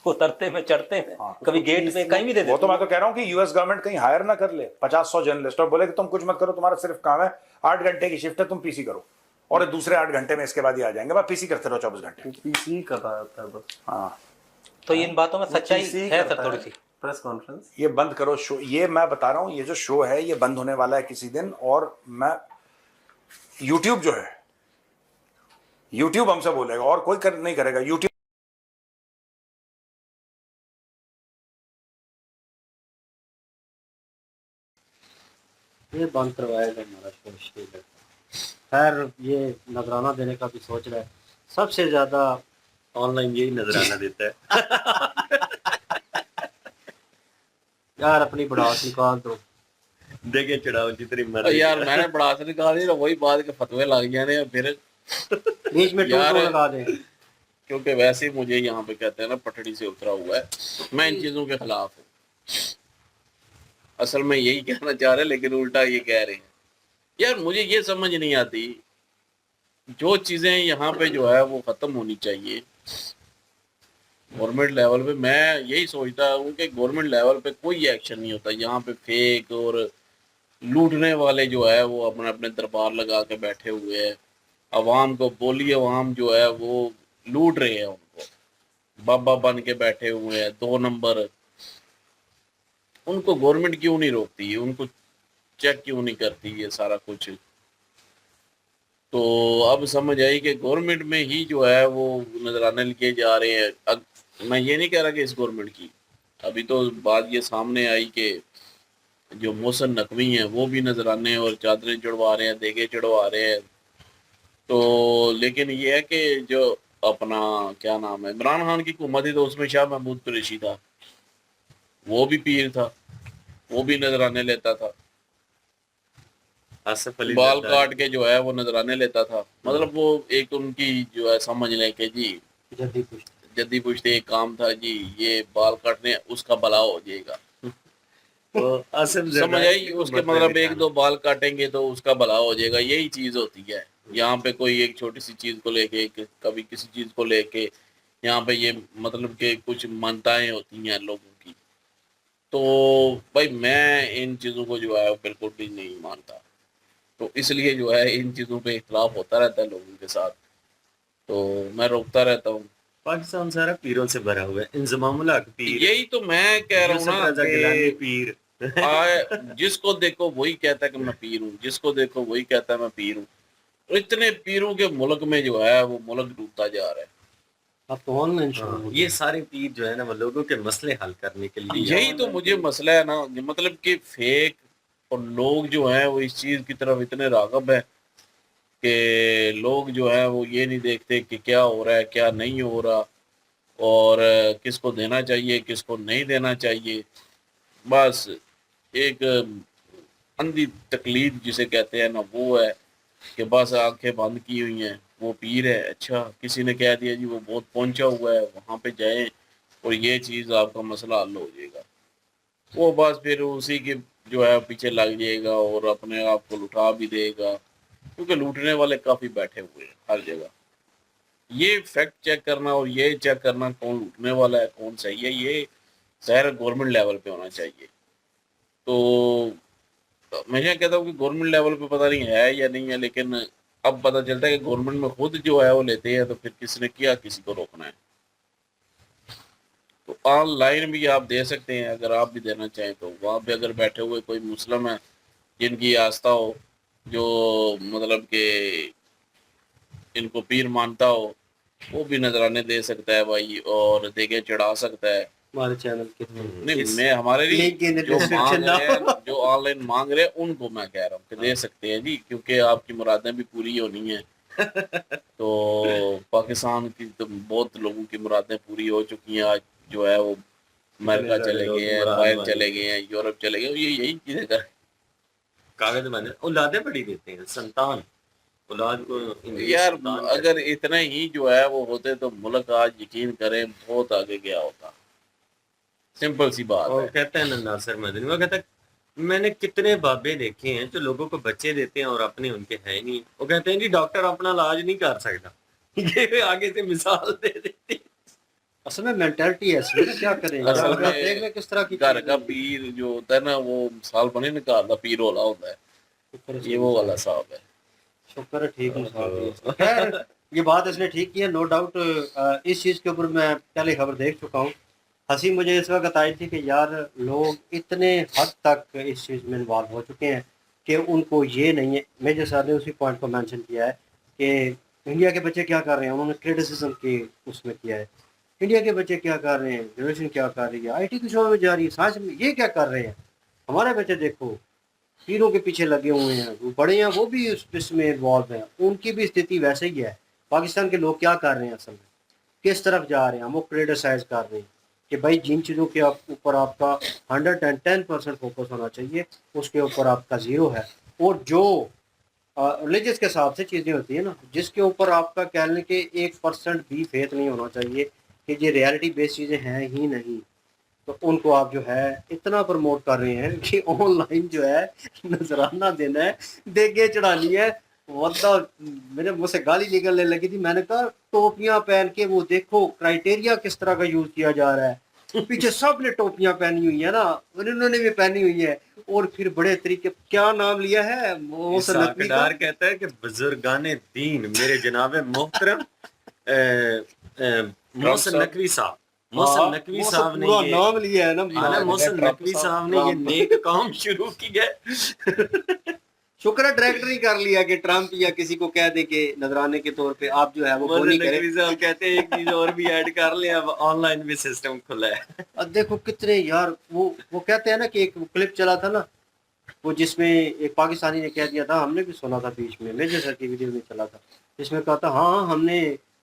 उतरते में चढ़ते में, हाँ, कभी गेट पे कहीं भी दे वो देते। तो मैं तो कह रहा हूँ कि यूएस गवर्नमेंट कहीं हायर ना कर ले 50-100 जर्नलिस्ट और बोले कि तुम कुछ मत करो, तुम्हारा सिर्फ काम है 8 घंटे की शिफ्ट है, तुम पीसी करो, और दूसरे 8 घंटे में इसके बाद ही आ जाएंगे, बस पीसी करते रहो 24 घंटे। पीसी कर रहा होता है बस। हाँ तो इन बातों में सच्चाई पीसी है करता सर थोड़ी है। सी। Press conference. ये बंद करो शो, ये मैं बता रहा हूं, ये जो शो है ये बंद होने वाला है किसी दिन। और मैं यूट्यूब जो है, यूट्यूब हमसे बोलेगा और कोई नहीं करेगा। यूट्यूब ये बंद करवाएगा हमारा शो शेयर। खैर ये नजराना देने का भी सोच रहा है, सबसे ज्यादा ऑनलाइन यही नजराना देता है। यार अपनी बढ़ास निकाल दो, देखे चढ़ाओ जितनी मर्जी। यार मैंने बढ़ास निकाली ना, वही बात के फतवे लग जाने फिर बीच में यार टूटो लगा दे। क्योंकि वैसे ही मुझे यहाँ पे कहते हैं ना पटड़ी से उतरा हुआ है, मैं इन चीजों के खिलाफ हूँ। असल में यही कहना चाह रहे लेकिन उल्टा ये कह रहे हैं। यार मुझे ये समझ नहीं आती, जो चीजें यहाँ पे जो है वो खत्म होनी चाहिए गवर्नमेंट लेवल पे। मैं यही सोचता हूँ कि गवर्नमेंट लेवल पे कोई एक्शन नहीं होता। यहाँ पे फेक और लूटने वाले जो है वो अपने अपने दरबार लगा के बैठे हुए हैं। अवाम को बोलिए, अवाम जो है वो लूट रहे हैं, उनको बाबा बन के बैठे हुए हैं 2 नंबर। उनको गवर्नमेंट क्यों नहीं रोकती, उनको चेक क्यों नहीं करती ये सारा कुछ। तो अब समझ आई कि गवर्नमेंट में ही जो है वो नजराने लिए जा रहे हैं। मैं ये नहीं कह रहा कि इस गवर्नमेंट की, अभी तो बात ये सामने आई कि जो मोहसिन नकवी हैं वो भी नजराने और चादरें चढ़वा रहे हैं, देगे चढ़वा रहे हैं। तो लेकिन ये है कि जो अपना क्या नाम है, इमरान खान की हुकूमत थी तो उसमें शाह महमूद कुरैशी था, वो भी पीर था, वो भी नजराने लेता था, आसिफ अली बाल काट के जो है वो नजराने लेता था। मतलब वो एक उनकी जो है समझ लें कि जी जद्दी पुश्ती एक काम था जी, ये बाल काटने उसका भला हो जाएगा। तो आसिफ समझ आई, उसके मतलब 1-2 बाल काटेंगे तो उसका भला हो जाएगा, यही चीज होती है। यहाँ पे कोई एक छोटी सी चीज को लेके, कभी किसी चीज को लेके यहाँ पे ये मतलब कि कुछ मान्यताएं होती हैं लोगों की। तो भाई मैं इन चीजों को जो है बिल्कुल भी नहीं मानता, तो इसलिए जो है इन चीजों पे इख्तलाफ होता रहता है लोगों के साथ, तो मैं रोकता रहता हूँ। पाकिस्तान सारा पीरों से भरा हुआ है। इंजमामुल हक पीर, यही तो मैं कह रहा हूँ यूसुफ ना रजा गिलानी कि पीर। जिसको देखो वही कहता है कि मैं पीर हूँ, जिसको देखो वही कहता है मैं पीर हूँ। तो इतने पीरों के मुल्क में जो है वो मुल्क डूबता जा रहा है। अब तो ऑनलाइन ये सारे पीर जो है ना वो लोगों के मसले हल करने के लिए, यही तो मुझे मसला है ना, मतलब कि फेक और लोग जो हैं वो इस चीज की तरफ इतने राग़ब है कि लोग जो है वो ये नहीं देखते कि क्या हो रहा है क्या नहीं हो रहा, और किसको देना चाहिए किसको नहीं देना चाहिए। बस एक अंधी तकलीद जिसे कहते हैं ना वो है कि बस आंखें बंद की हुई हैं, वो पीर है, अच्छा किसी ने कह दिया जी वो बहुत पहुंचा हुआ है, वहां पे जाएं और ये चीज़ आपका मसला हल हो जाएगा। वो बस फिर उसी के जो है पीछे लग जाएगा और अपने आप को लुटा भी देगा, क्योंकि लूटने वाले काफ़ी बैठे हुए हैं हर जगह। ये फैक्ट चेक करना और ये चेक करना कौन लूटने वाला है कौन सही है, ये ज़ाहिर गवर्नमेंट लेवल पे होना चाहिए। तो मैं ये कहता हूँ कि गवर्नमेंट लेवल पे पता नहीं है या नहीं है, लेकिन अब पता चलता है कि गवर्नमेंट में खुद जो है वो लेते हैं, तो फिर किसी ने किया किसी को रोकना है। तो ऑनलाइन भी आप दे सकते हैं अगर आप भी देना चाहें, तो वहाँ पे अगर बैठे हुए कोई मुस्लिम है जिनकी आस्था हो, जो मतलब कि इनको पीर मानता हो, वो भी नजराने दे सकता है भाई और देके चढ़ा सकता है। हमारे चैनल के नहीं मैं हमारे लिए जो मांग रहे हैं, जो ऑनलाइन मांग रहे हैं उनको मैं कह रहा हूँ कि दे सकते हैं जी, क्योंकि आपकी मुरादें भी पूरी होनी है। तो पाकिस्तान की तो बहुत लोगों की मुरादें पूरी हो चुकी हैं, आज जो है वो अमेरिका चले गए हैं, बाहर चले गए हैं, यूरोप चले गए, ये यही चीजें कर कागज बने औलादे बड़ी देते हैं, संतान औलाद को यार। अगर इतना ही जो है वो होते तो मुल्क आज यकीन करें बहुत आगे गया होता, सिंपल सी बात और है। कहता है ना नासिर मदनी, वो कहता है मैंने कितने बाबे देखे हैं जो लोगों को बच्चे देते हैं और अपने उनके है नहीं। वो कहते हैं जी डॉक्टर अपना इलाज नहीं कर सकता, ये आगे से मिसाल दे देते हैं। असल में मेंटालिटी ऐसी है, क्या करें। असल में देख ले किस तरह की घर का पीर जो होता है ना वो मिसाल बने ना, घर का पीर होला होता है, ये वो वाला साहब है। शुक्र है ठीक है। खैर ये बात इसने ठीक की है, नो डाउट। इस चीज़ के ऊपर मैं पहले खबर देख चुका हूँ हंसी मुझे इस वक्त आई थी कि यार लोग इतने हद तक इस चीज़ में इन्वॉल्व हो चुके हैं कि उनको ये नहीं है। मेजर साहब ने उसी पॉइंट को मेंशन किया है कि इंडिया के बच्चे क्या कर रहे हैं, उन्होंने क्रिटिसिज्म की उसमें किया है, इंडिया के बच्चे क्या कर रहे हैं, जनरेशन क्या कर रही है, IT की शोबे में जा रही है, साइंस में ये क्या कर रहे हैं। हमारे बच्चे देखो तीरों के पीछे लगे हुए हैं, वो बड़े हैं, वो भी इसमें इन्वॉल्व हैं, उनकी भी स्थिति वैसे ही है। पाकिस्तान के लोग क्या कर रहे हैं, असल में किस तरफ जा रहे हैं, हम वो क्रिटिसाइज कर रहे हैं कि भाई जिन चीज़ों के ऊपर आपका 110% फोकस होना चाहिए उसके ऊपर आपका ज़ीरो है। और जो रिलीजियस के हिसाब से चीज़ें होती है ना, जिसके ऊपर आपका कह लें कि 1% भी फेथ नहीं होना चाहिए कि ये रियलिटी बेस्ड चीज़ें हैं ही नहीं, तो उनको आप जो है इतना प्रमोट कर रहे हैं कि ऑनलाइन जो है नजराना देना है, देगे चढ़ानी है। वरना मेरे मुँह से गाली निकलने लगी थी। मैंने कहा टोपियां पहन के वो देखो क्राइटेरिया किस तरह का यूज किया जा रहा है। पीछे सब ने टोपियां पहनी हुई है ना, उन्होंने भी पहनी हुई है, और फिर बड़े तरीके, क्या नाम लिया है मोहसिन नकवी का? इसाकडार कहता है कि बुजुर्गाने दीन मेरे जनाबे मोहतरम मोहसिन नकवी साहब, मोहसिन नकवी साहब ने ये नाम लिया है ना, मोहसिन नकवी साहब ने ये नेक काम शुरू की है। शुक्र है डायरेक्टर ही कर लिया कि ट्रम्प या किसी को कह दे कि नजराने के तौर पे आप जो है वो बोली करें। कहते हैं एक चीज और भी ऐड कर ले, अब ऑनलाइन भी सिस्टम खुला है। अब देखो कितने यार वो कहते हैं ना कि एक क्लिप चला था ना, वो जिसमें एक पाकिस्तानी ने कह दिया था, हमने भी सुना था बीच में, मेजर सर की वीडियो में चला था, जिसमें कहा था हाँ हमने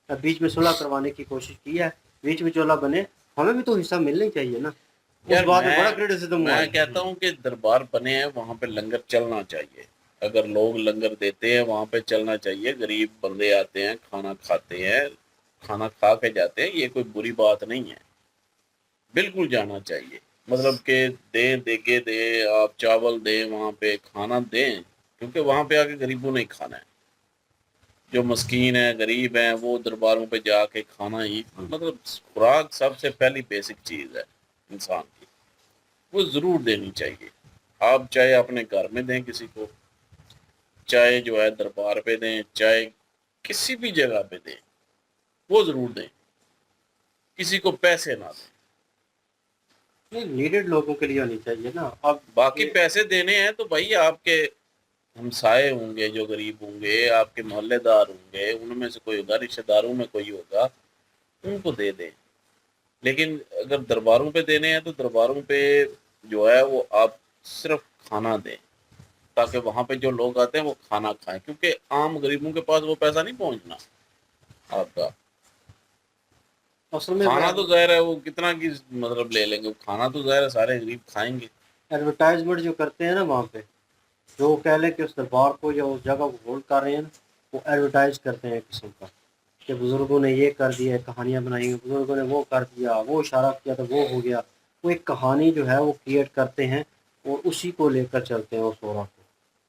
बीच में सुलह करवाने की कोशिश की है, बीच में चोला बने, हमें भी तो हिस्सा मिलना ही चाहिए ना। उस बात में बड़ा क्रिटिसिज्म हुआ। मैं कहता हूँ कि दरबार बने हैं, वहाँ पे लंगर चलना चाहिए। अगर लोग लंगर देते हैं वहाँ पे चलना चाहिए। गरीब बंदे आते हैं, खाना खाते हैं, खाना खा के जाते हैं, ये कोई बुरी बात नहीं है, बिल्कुल जाना चाहिए। मतलब कि देके दे, आप चावल दें, वहाँ पे खाना दें, क्योंकि वहाँ पे आके गरीबों ने खाना है। जो मस्कीन है, गरीब हैं, वो दरबारों पे जाके खाना ही, मतलब खुराक सबसे पहली बेसिक चीज़ है इंसान की, वो ज़रूर देनी चाहिए। आप चाहे अपने घर में दें किसी को, चाहे जो है दरबार पे दें, चाहे किसी भी जगह पे दें, वो ज़रूर दें, किसी को पैसे ना दें। नहीं, नीडेड लोगों के लिए होनी चाहिए ना। अब बाकी पैसे देने हैं तो भाई आपके हमसाए होंगे, जो गरीब होंगे, आपके मोहल्लेदार होंगे, उनमें से कोई होगा, रिश्तेदारों में कोई होगा, उनको दे दें। लेकिन अगर दरबारों पे देने हैं तो दरबारों पे जो है वो आप सिर्फ खाना दें, ताकि वहाँ पे जो लोग आते हैं वो खाना खाएं, क्योंकि आम गरीबों के पास वो पैसा नहीं पहुँचना आपका। असल में खाना तो ज़ाहिर है वो कितना की मतलब ले लेंगे, खाना तो ज़ाहिर है सारे गरीब खाएंगे। एडवर्टाइजमेंट जो करते हैं ना वहाँ पे, जो कह लें कि उस दरबार को या उस जगह को होल्ड कर रहे हैं ना, वो एडवर्टाइज करते हैं किस्म का कि बुज़ुर्गों ने ये कर दिया, कहानियाँ बनाई, बुज़ुर्गों ने वो कर दिया, वो इशारा किया तो वो हो गया। वो एक कहानी जो है वो क्रिएट करते हैं और उसी को लेकर चलते हैं उस ओरा को।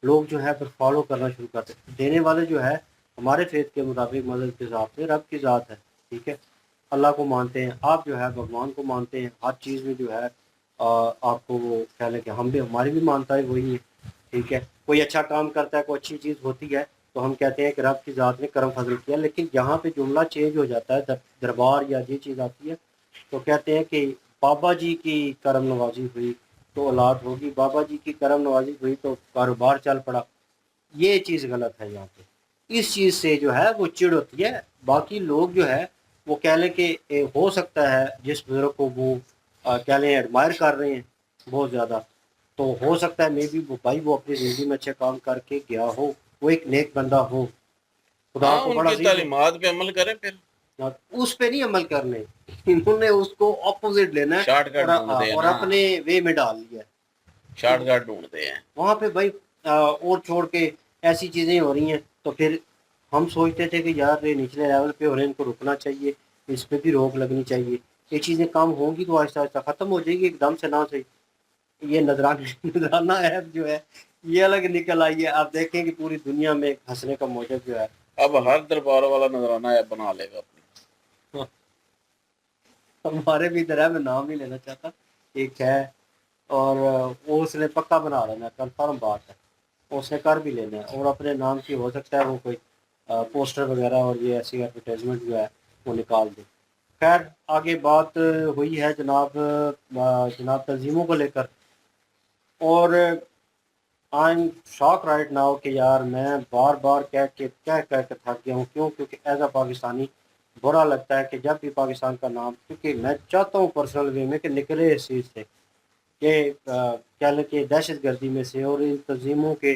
लोग जो है फिर फॉलो करना शुरू करते हैं। देने वाले जो है हमारे फेथ के मुताबिक, मज़हब के हिसाब से रब की ज़ात है, ठीक है, अल्लाह को मानते हैं, आप जो है भगवान को मानते हैं, हर चीज़ में जो है आपको वो कह लें कि हम भी, हमारी भी मानता है वही है, ठीक है। कोई अच्छा काम करता है, कोई अच्छी चीज़ होती है तो हम कहते हैं कि रब की ज़ात ने करम फजल किया। लेकिन यहाँ पे जुमला चेंज हो जाता है, दरबार या ये चीज़ आती है तो कहते हैं कि बाबा जी की करम नवाजी हुई तो औलाद होगी, बाबा जी की करम नवाजी हुई तो कारोबार चल पड़ा। ये चीज़ गलत है यहाँ पे। इस चीज़ से जो है वो चिढ़ होती है। बाकी लोग जो है वो कह लें कि हो सकता है जिस बुजुर्ग को वो कह लें एडमायर कर रहे हैं बहुत ज़्यादा, तो हो सकता है मे बी वो भाई वो अपनी ज़िंदगी में अच्छे काम करके गया हो, वो एक नेक बंदा हो, खुदा हाँ, को बड़ा उनकी तालीमात पे अमल करें, फिर उस पे नहीं अमल करने, इन्होंने उसको ऑपोजिट लेना है शॉर्टकट ढूंढते हैं और ना, अपने वे में डाल दिया है, शॉर्टकट ढूंढते हैं वहाँ पे भाई और छोड़ के ऐसी चीज़ें हो रही हैं। तो फिर हम सोचते थे कि यार ये निचले लेवल पे हो रहे हैं, इनको रुकना चाहिए, इस पे भी रोक लगनी चाहिए। ये चीज़ें कम होंगी तो आहिस्ता आहिस्ता ख़त्म हो जाएगी, एकदम से ना सही। ये नजराना ऐप जो है ये अलग निकल आई है। आप देखें कि पूरी दुनिया में हंसने का मौजूद जो है, अब हर दरबार वाला नजराना ऐप बना लेगा अपनी। हमारे भी इधर है, मैं नाम नहीं लेना चाहता, एक है और वो उसने पक्का बना लेना, कंफर्म बात है, उसने कर भी लेना है और अपने नाम की हो सकता है वो कोई पोस्टर वगैरह और ये ऐसी एडवर्टाइजमेंट जो है वो निकाल दे। खैर आगे बात हुई है जनाब तंजीमों को लेकर, और I am shock right now कि यार मैं बार बार कह के थक गया हूँ। क्यों? क्योंकि एज अ पाकिस्तानी बुरा लगता है कि जब भी पाकिस्तान का नाम, क्योंकि मैं चाहता हूँ पर्सनल वे में कि निकले इस चीज़ से, कि कह लें कि दहशत गर्दी में से और इन तंजीमों के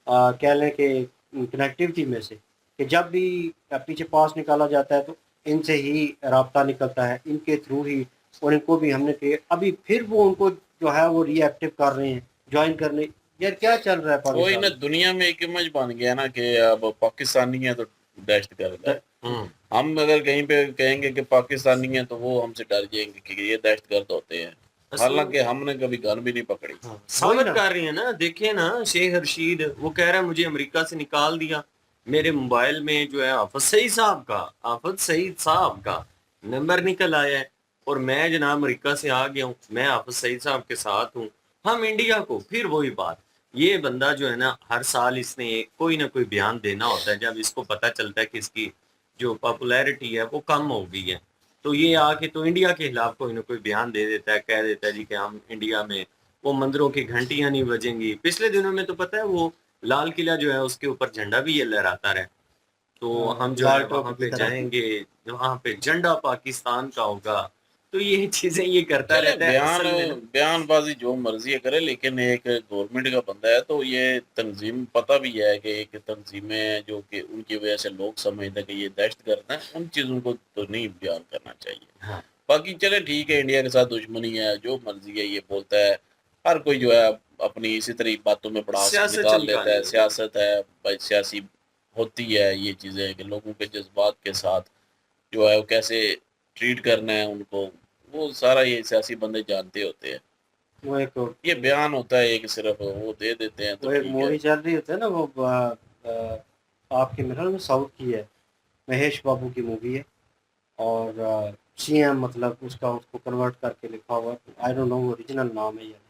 कह लें कि कनेक्टिविटी में से, कि जब भी पीछे पास निकाला जाता है तो इनसे ही राब्ता निकलता है, इनके थ्रू ही, और इनको भी हमने कि अभी फिर वो उनको जो है वो रिएक्टिव कर रहे हैं ज्वाइन करने। यार क्या चल रहा है वही ना, पाकिस्तान दुनिया में एक इमेज बन गया ना कि अब पाकिस्तानी है तो दहशतगर्द है। हम अगर कहीं पे कहेंगे कि पाकिस्तानी है तो वो हमसे डर जाएंगे कि ये दहशतगर्द होते हैं, हालांकि हमने कभी गन भी नहीं पकड़ी। साबित कर रही है ना, देखिए ना, शेख रशीद वो कह रहा है मुझे अमेरिका से निकाल दिया, मेरे मोबाइल में जो है आफत सईद साहब का नंबर निकल आया है, और मैं जनाब अमेरिका से आ गया हूँ, मैं आफत सईद साहब के साथ हूँ, हम इंडिया को। फिर वही बात, ये बंदा जो है ना हर साल इसने कोई ना कोई बयान देना होता है, जब इसको पता चलता है कि इसकी जो पॉपुलैरिटी है वो कम हो गई है, तो ये आके तो इंडिया के खिलाफ कोई ना कोई बयान दे देता है, कह देता है जी कि हम इंडिया में वो मंदिरों की घंटियां नहीं बजेंगी। पिछले दिनों में तो पता है वो लाल किला जो है उसके ऊपर झंडा भी ये लहराता रहे, तो हम जो है वहां पे जाएंगे, वहां पे झंडा पाकिस्तान का होगा, तो ये चीजें ये करता चले रहता है। असल में ना, बयानबाजी जो मर्जी है करे, लेकिन एक गवर्नमेंट का बंदा है तो ये तंजीम पता भी है कि एक तंजीमें हैं जो कि उनकी वजह से लोग समझते हैं कि ये दहशतगर्द है, उन चीजों को तो नहीं बयान करना चाहिए। हाँ। बाकी चले ठीक है, इंडिया के साथ दुश्मनी है, जो मर्जी है ये बोलता है, हर कोई जो है अपनी इसी तरह बातों में पड़ास सियासत निकाल चमकानी लेता है। है। सियासत है भाई, सियासी होती है ये चीजें कि लोगों के जज्बात के साथ जो है वो कैसे ट्रीट करना है उनको, वो सारा ये सियासी बंदे जानते होते हैं। वो एक ये बयान होता है एक सिर्फ वो दे देते हैं तो वो एक ठीक है। मूवी चल रही होती है ना, वो आपके मेरे ख्याल में साउथ की है, महेश बाबू की मूवी है, और सीएम मतलब उसका उसको कन्वर्ट करके लिखा हुआ, आई डोंट नो ओरिजिनल नाम है या नहीं,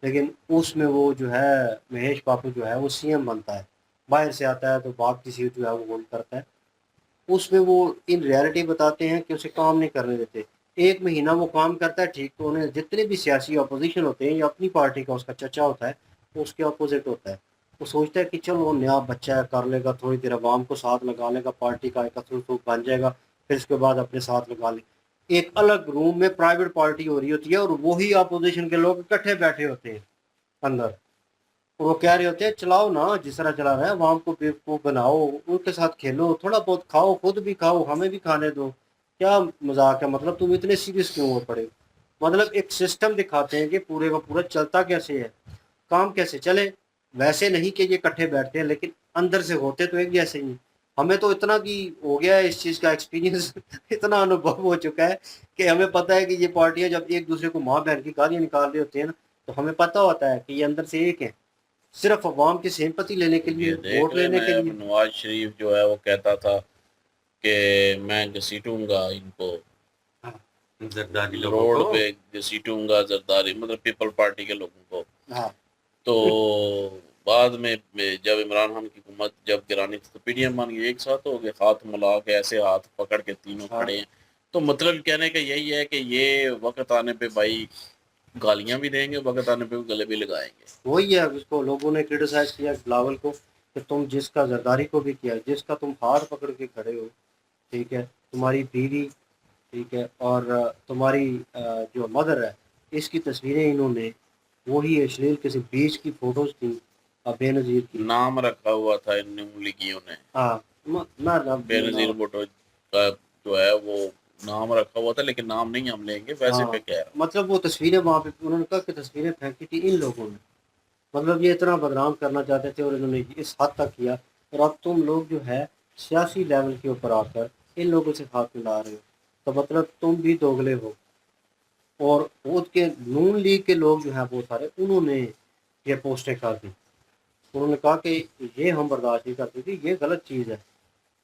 लेकिन उसमें वो जो है महेश बाबू जो है वो सीएम बनता है, बाहर से आता है तो बाप की सीट जो है वो होल्ड करता है। उसमें वो इन रियलिटी बताते हैं कि उसे काम नहीं करने देते। एक महीना वो काम करता है ठीक, तो उन्हें जितने भी सियासी अपोजिशन होते हैं या अपनी पार्टी का उसका चचा होता है वो उसके अपोजिट होता है। वो सोचता है कि चलो वो नया बच्चा है, कर लेगा, थोड़ी देर आवाम को साथ लगा लेगा, पार्टी का एक बन जाएगा, फिर उसके बाद अपने साथ लगा ले। एक अलग रूम में प्राइवेट पार्टी हो रही होती है और वही अपोजिशन के लोग इकट्ठे बैठे होते हैं अंदर, और वो कह रहे होते हैं चलाओ ना, जिस तरह चला रहा है आवाम को बेवकूफ़ बनाओ, उनके साथ खेलो, थोड़ा बहुत खाओ, खुद भी खाओ, हमें भी खाने दो। क्या मजाक है? मतलब तुम इतने सीरियस क्यों हो पड़े? मतलब एक सिस्टम दिखाते हैं कि पूरे का पूरा चलता कैसे है, काम कैसे चले। वैसे नहीं कि ये इकट्ठे बैठते हैं, लेकिन अंदर से होते तो एक जैसे ही। हमें तो इतना कि हो गया है इस चीज़ का एक्सपीरियंस इतना अनुभव हो चुका है कि हमें पता है कि ये पार्टियां जब एक दूसरे को माँ बहन की गालियाँ निकाल रहे होते हैं ना, तो हमें पता होता है कि ये अंदर से एक है, सिर्फ अवाम की सिंपैथी लेने के लिए, ये देख वोट लेने के लेना, लिए। नवाज शरीफ जो है वो कहता था कि मैं घसीटूंगा इनको जरदारी लोगों रोड को। पे, घसीटूंगा जरदारी मतलब पीपल पार्टी के लोगों को। हाँ, तो बाद में जब इमरान खान की हुकूमत जब गिरानी थी तो पीडीएम बन गई, एक साथ हो गए, हाथ मिला के ऐसे हाथ पकड़ के तीनों हाँ। खड़े हैं। तो मतलब कहने का यही है कि ये वक्त आने पे भाई गालियां भी देंगे, वक्त आने पे गले भी लगाएंगे। वही है, उसको लोगों ने क्रिटिसाइज किया बिलावल को कि तुम जिसका जरदारी को भी किया, जिसका तुम हाथ पकड़ के खड़े हो, ठीक है, तुम्हारी बीवी, ठीक है, और तुम्हारी जो मदर है, इसकी तस्वीरें इन्होंने वही अश्लील किसी बीच की फोटोज थी बेनज़ीर की। नाम रखा हुआ था इन नून लीगियों ने, हाँ, ना बेनज़ीर भुट्टो का जो है वो नाम रखा हुआ था, लेकिन नाम नहीं हम लेंगे, वैसे हाँ, पे कह रहा हूं। मतलब वो तस्वीरें वहाँ पे उन्होंने कहा कि तस्वीरें फेंकी थी इन लोगों ने, मतलब ये इतना बदनाम करना चाहते थे और इन्होंने इस हद तक किया। और अब तुम लोग जो है सियासी लेवल के ऊपर आकर इन लोगों से हाथ मिला रहे हो, तो मतलब तुम भी दोगले हो। और खुद के नून लीग के लोग जो हैं वो सारे, उन्होंने ये पोस्टें कर दी, उन्होंने कहा कि ये हम बर्दाश्त नहीं करते थे, ये गलत चीज़ है,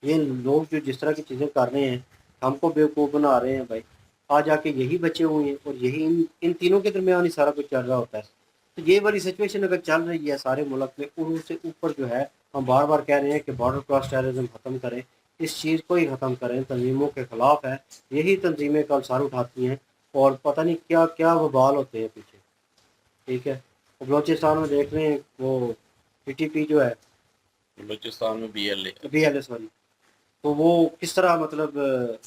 ये लोग जो जिस तरह की चीज़ें कर रहे हैं हमको बेवकूफ़ बना रहे हैं भाई। आज आके यही बचे हुए हैं और यही इन तीनों के दरमियान ही सारा कुछ चल रहा होता है। तो ये वाली सिचुएशन अगर चल रही है सारे मुल्क में, और उससे ऊपर जो है हम बार बार कह रहे हैं कि बॉर्डर क्रॉस टेररिज्म ख़त्म करें, इस चीज़ को ही ख़त्म करें, तंजीमों के ख़िलाफ़ है। यही तंजीमें कल सर उठाती हैं और पता नहीं क्या क्या वबाल होते हैं पीछे, ठीक है। और बलोचिस्तान में देख रहे हैं वो PTP जो है, बलूचिस्तान में BLA सॉरी, तो वो किस तरह मतलब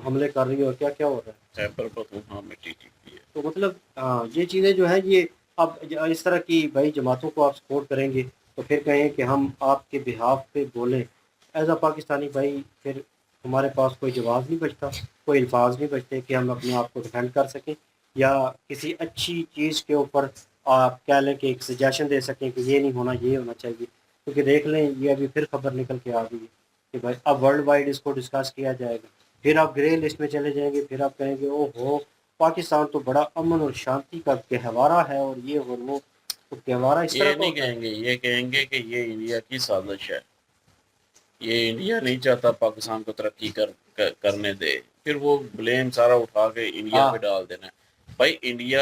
हमले कर रही है और क्या क्या हो रहा है। खैबर पख्तूनख्वा में TTP है। तो मतलब ये चीज़ें जो हैं ये अब इस तरह की भाई जमातों को आप सपोर्ट करेंगे तो फिर कहें कि हम आपके बिहाफ पे बोलें एज अ पाकिस्तानी भाई, फिर हमारे पास कोई जवाब नहीं बचता, कोई अल्फाज नहीं बचते कि हम अपने आप को डिफेंड कर सकें या किसी अच्छी चीज़ के ऊपर आप कह लें कि एक सजेशन दे सकें कि ये नहीं होना, ये होना चाहिए। क्योंकि देख लें ये अभी फिर खबर निकल के आ गई है कि भाई अब वर्ल्ड वाइड इसको डिस्कस किया जाएगा, फिर आप ग्रे लिस्ट में चले जाएंगे, फिर आप कहेंगे ओहो पाकिस्तान तो बड़ा अमन और शांति का गहवारा है और ये और वो, तो गहवारा इस तरह ये का नहीं होता है। कहेंगे, ये कहेंगे कि ये इंडिया की साजिश है, ये इंडिया नहीं चाहता पाकिस्तान को तरक्की करने दे, फिर वो ब्लेम सारा उठा के इंडिया हाँ। पे डाल देना है। भाई इंडिया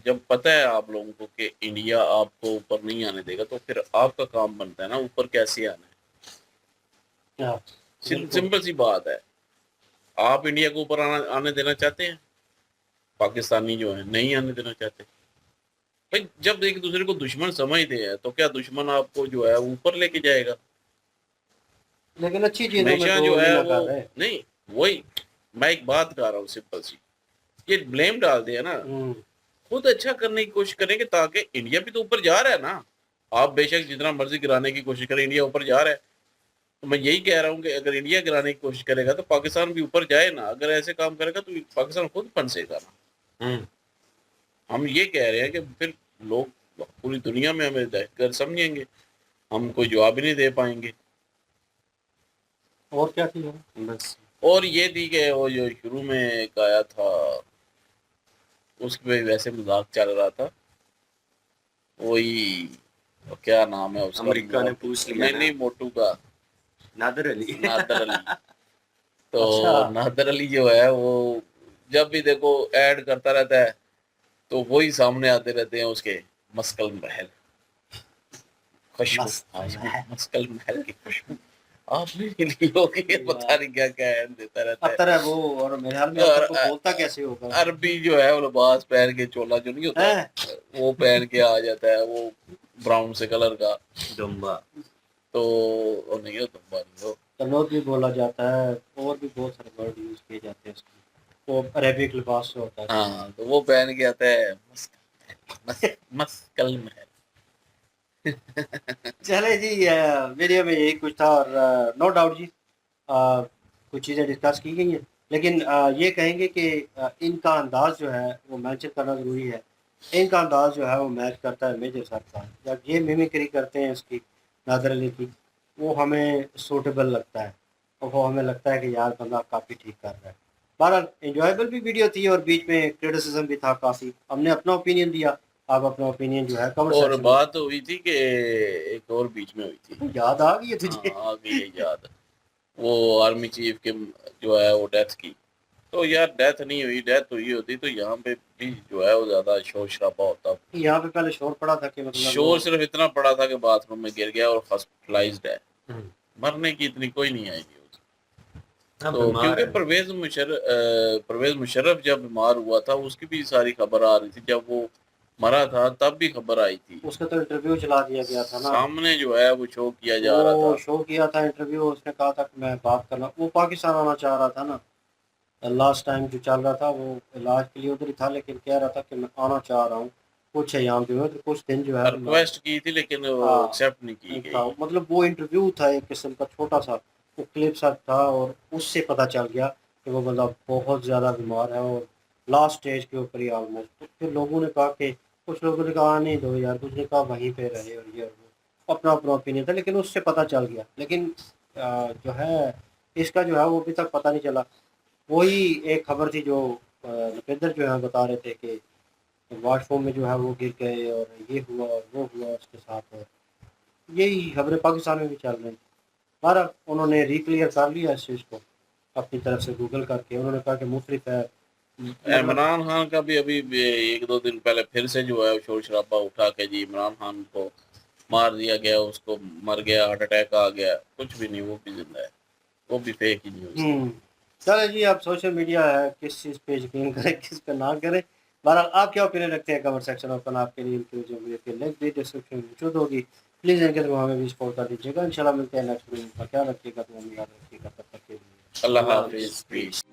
जब पता है आप लोगों को कि इंडिया आपको ऊपर नहीं आने देगा, तो फिर आपका काम बनता है ना ऊपर कैसे आना है। हाँ, सिंपल सी बात है, आप इंडिया को ऊपर आने देना चाहते हैं, पाकिस्तानी जो है नहीं आने देना चाहते। भाई जब एक दूसरे को दुश्मन समझते हैं तो क्या दुश्मन आपको जो है ऊपर लेके जाएगा? लेकिन अच्छी चीज़ों में हमेशा तो जो नहीं है ना वो कर रहे। नहीं, वही मैं एक बात कर रहा हूँ सिंपल सी, ये ब्लेम डाल दिया ना, खुद अच्छा करने की कोशिश करेंगे ताकि इंडिया भी तो ऊपर जा रहा है ना। आप बेशक जितना मर्जी गिराने की कोशिश करें, इंडिया ऊपर जा रहा है, तो मैं यही कह रहा हूँ कि अगर इंडिया गिराने की कोशिश करेगा तो पाकिस्तान भी ऊपर जाए ना। अगर ऐसे काम करेगा तो पाकिस्तान खुद फंसेगा ना। हम ये कह रहे हैं कि फिर लोग पूरी दुनिया में हमें दहशतगर्द समझेंगे, हम कोई जवाब ही नहीं दे पाएंगे। और क्या थी बस। और ये थी कि वो जो शुरू में एक आया था उस पे वैसे मजाक चल रहा था, वही क्या नाम है उसका, अमेरिका ने पूछ लिया नहीं नहीं मोटू का, नादर अली। नादर अली। तो अच्छा। नादर अली जो है वो जब भी देखो ऐड करता रहता है तो वही सामने आते रहते हैं उसके मस्कल महल, खुशबू, मस्कल महल की खुशबू आपने ली होगी, पता नहीं क्या क्या ऐड देता रहता है। अतर है वो, और मेरे ख्याल में अतर को बोलता कैसे होगा। अरबी जो है वो लिबास पहन के, चोला जो नहीं होता वो पहन के आ जाता है, वो ब्राउन से कलर का दुम्बा, तो वो नहीं हो दुम्बा नहीं हो, तनोद भी बोला जाता है और भी बहुत सारे वर्ड यूज किए जाते हैं उसके, वो अरेबिक लिबास से होता है। हाँ तो वो पहन के आता है मस्कल महल। चले जी, वीडियो में यही कुछ था और नो डाउट जी कुछ चीज़ें डिस्कस की गई हैं, लेकिन ये कहेंगे कि इनका अंदाज जो है वो मेंशन करना ज़रूरी है। इनका अंदाज जो है वो मैच करता है मेजर सर का, जब ये मिमिक्री करते हैं उसकी नादर अली की, वो हमें सूटेबल लगता है और वो हमें लगता है कि यार बंदा काफ़ी ठीक कर रहा है। बहरहाल इंजॉयबल भी वीडियो थी और बीच में क्रिटिसिज्म भी था काफ़ी, हमने अपना ओपिनियन दिया, आप अपना ओपिनियन जो है कमेंट और सेक्शन में। बात हुई थी कि एक और बीच में हुई थी, याद आ गई है तुझे? हाँ, आ गई है याद, वो आर्मी चीफ के जो है वो डेथ की, तो यार डेथ नहीं हुई, डेथ हुई होती तो यहाँ पे भी जो है वो ज्यादा शोर शराबा होता। यहाँ पे पहले शोर पड़ा था कि मतलब शोर सिर्फ इतना पड़ा था कि बाथरूम में गिर गया और हॉस्पिटलाइज्ड है, मरने की इतनी कोई नहीं आई न्यूज। तो क्योंकि परवेज मुशर्रफ जब बीमार हुआ था उसकी भी सारी खबर आ रही थी, जब वो मरा था तब भी खबर आई थी, उसका तो इंटरव्यू चला दिया गया था ना, सामने जो है वो शो किया जा रहा वो था, शो किया था इंटरव्यू, उसने कहा था कि मैं बात करना, वो पाकिस्तान आना चाह रहा था ना, लास्ट टाइम जो चल रहा था वो इलाज के लिए उधर ही था, लेकिन कह रहा था कि मैं आना चाह रहा हूँ कुछ अयाम जो है, तो कुछ दिन जो है रिक्वेस्ट की थी लेकिन हाँ, एक्सेप्ट नहीं की गई। मतलब वो इंटरव्यू था एक किस्म का छोटा सा, वो क्लिप सा था और उससे पता चल गया कि वो बंदा बहुत ज़्यादा बीमार है और लास्ट स्टेज के ऊपर ही ऑलमोस्ट। तो फिर लोगों ने कहा कि कुछ लोगों ने कहा नहीं दो यार, कुछ ने कहा वहीं पे रहे और ये और वो, अपना अपना ओपिनियन था, लेकिन उससे पता चल गया। लेकिन जो है इसका जो है वो अभी तक पता नहीं चला। वही एक खबर थी जो लपेंद्र जो है बता रहे थे कि वॉशरूम में जो है वो गिर गए और ये हुआ और वो हुआ उसके साथ, और यही खबरें पाकिस्तान में भी चल रही। बारह उन्होंने रिक्लियर कर लिया इस चीज़ को अपनी तरफ से गूगल करके, उन्होंने कहा कि मुखरिफ है। इमरान खान का भी अभी एक दो दिन पहले फिर से जो है शोर शराबा उठा के जी इमरान खान को मार दिया गया, उसको मर गया, हार्ट अटैक आ गया, कुछ भी नहीं, वो भी जिंदा है, वो भी फेक ही न्यूज़। चलो जी, आप सोशल मीडिया है, किस चीज़ पे यकीन करें किस पे ना करें। बहरहाल आप क्या ओपिनियन रखते हैं कमेंट सेक्शन ओपन आपके लिए। इनकी जो वीडियो की लिंक भी डिस्क्रिप्शन में मौजूद होगी, प्लीज़ इनके थ्रू हमें भी सपोर्ट कर दीजिएगा। इंशाल्लाह मिलते हैं नेक्स्ट वीडियो में। ख्याल रखिएगा, तो याद रखिएगा, तब तक के लिए अल्लाह हाफिज़, पीस।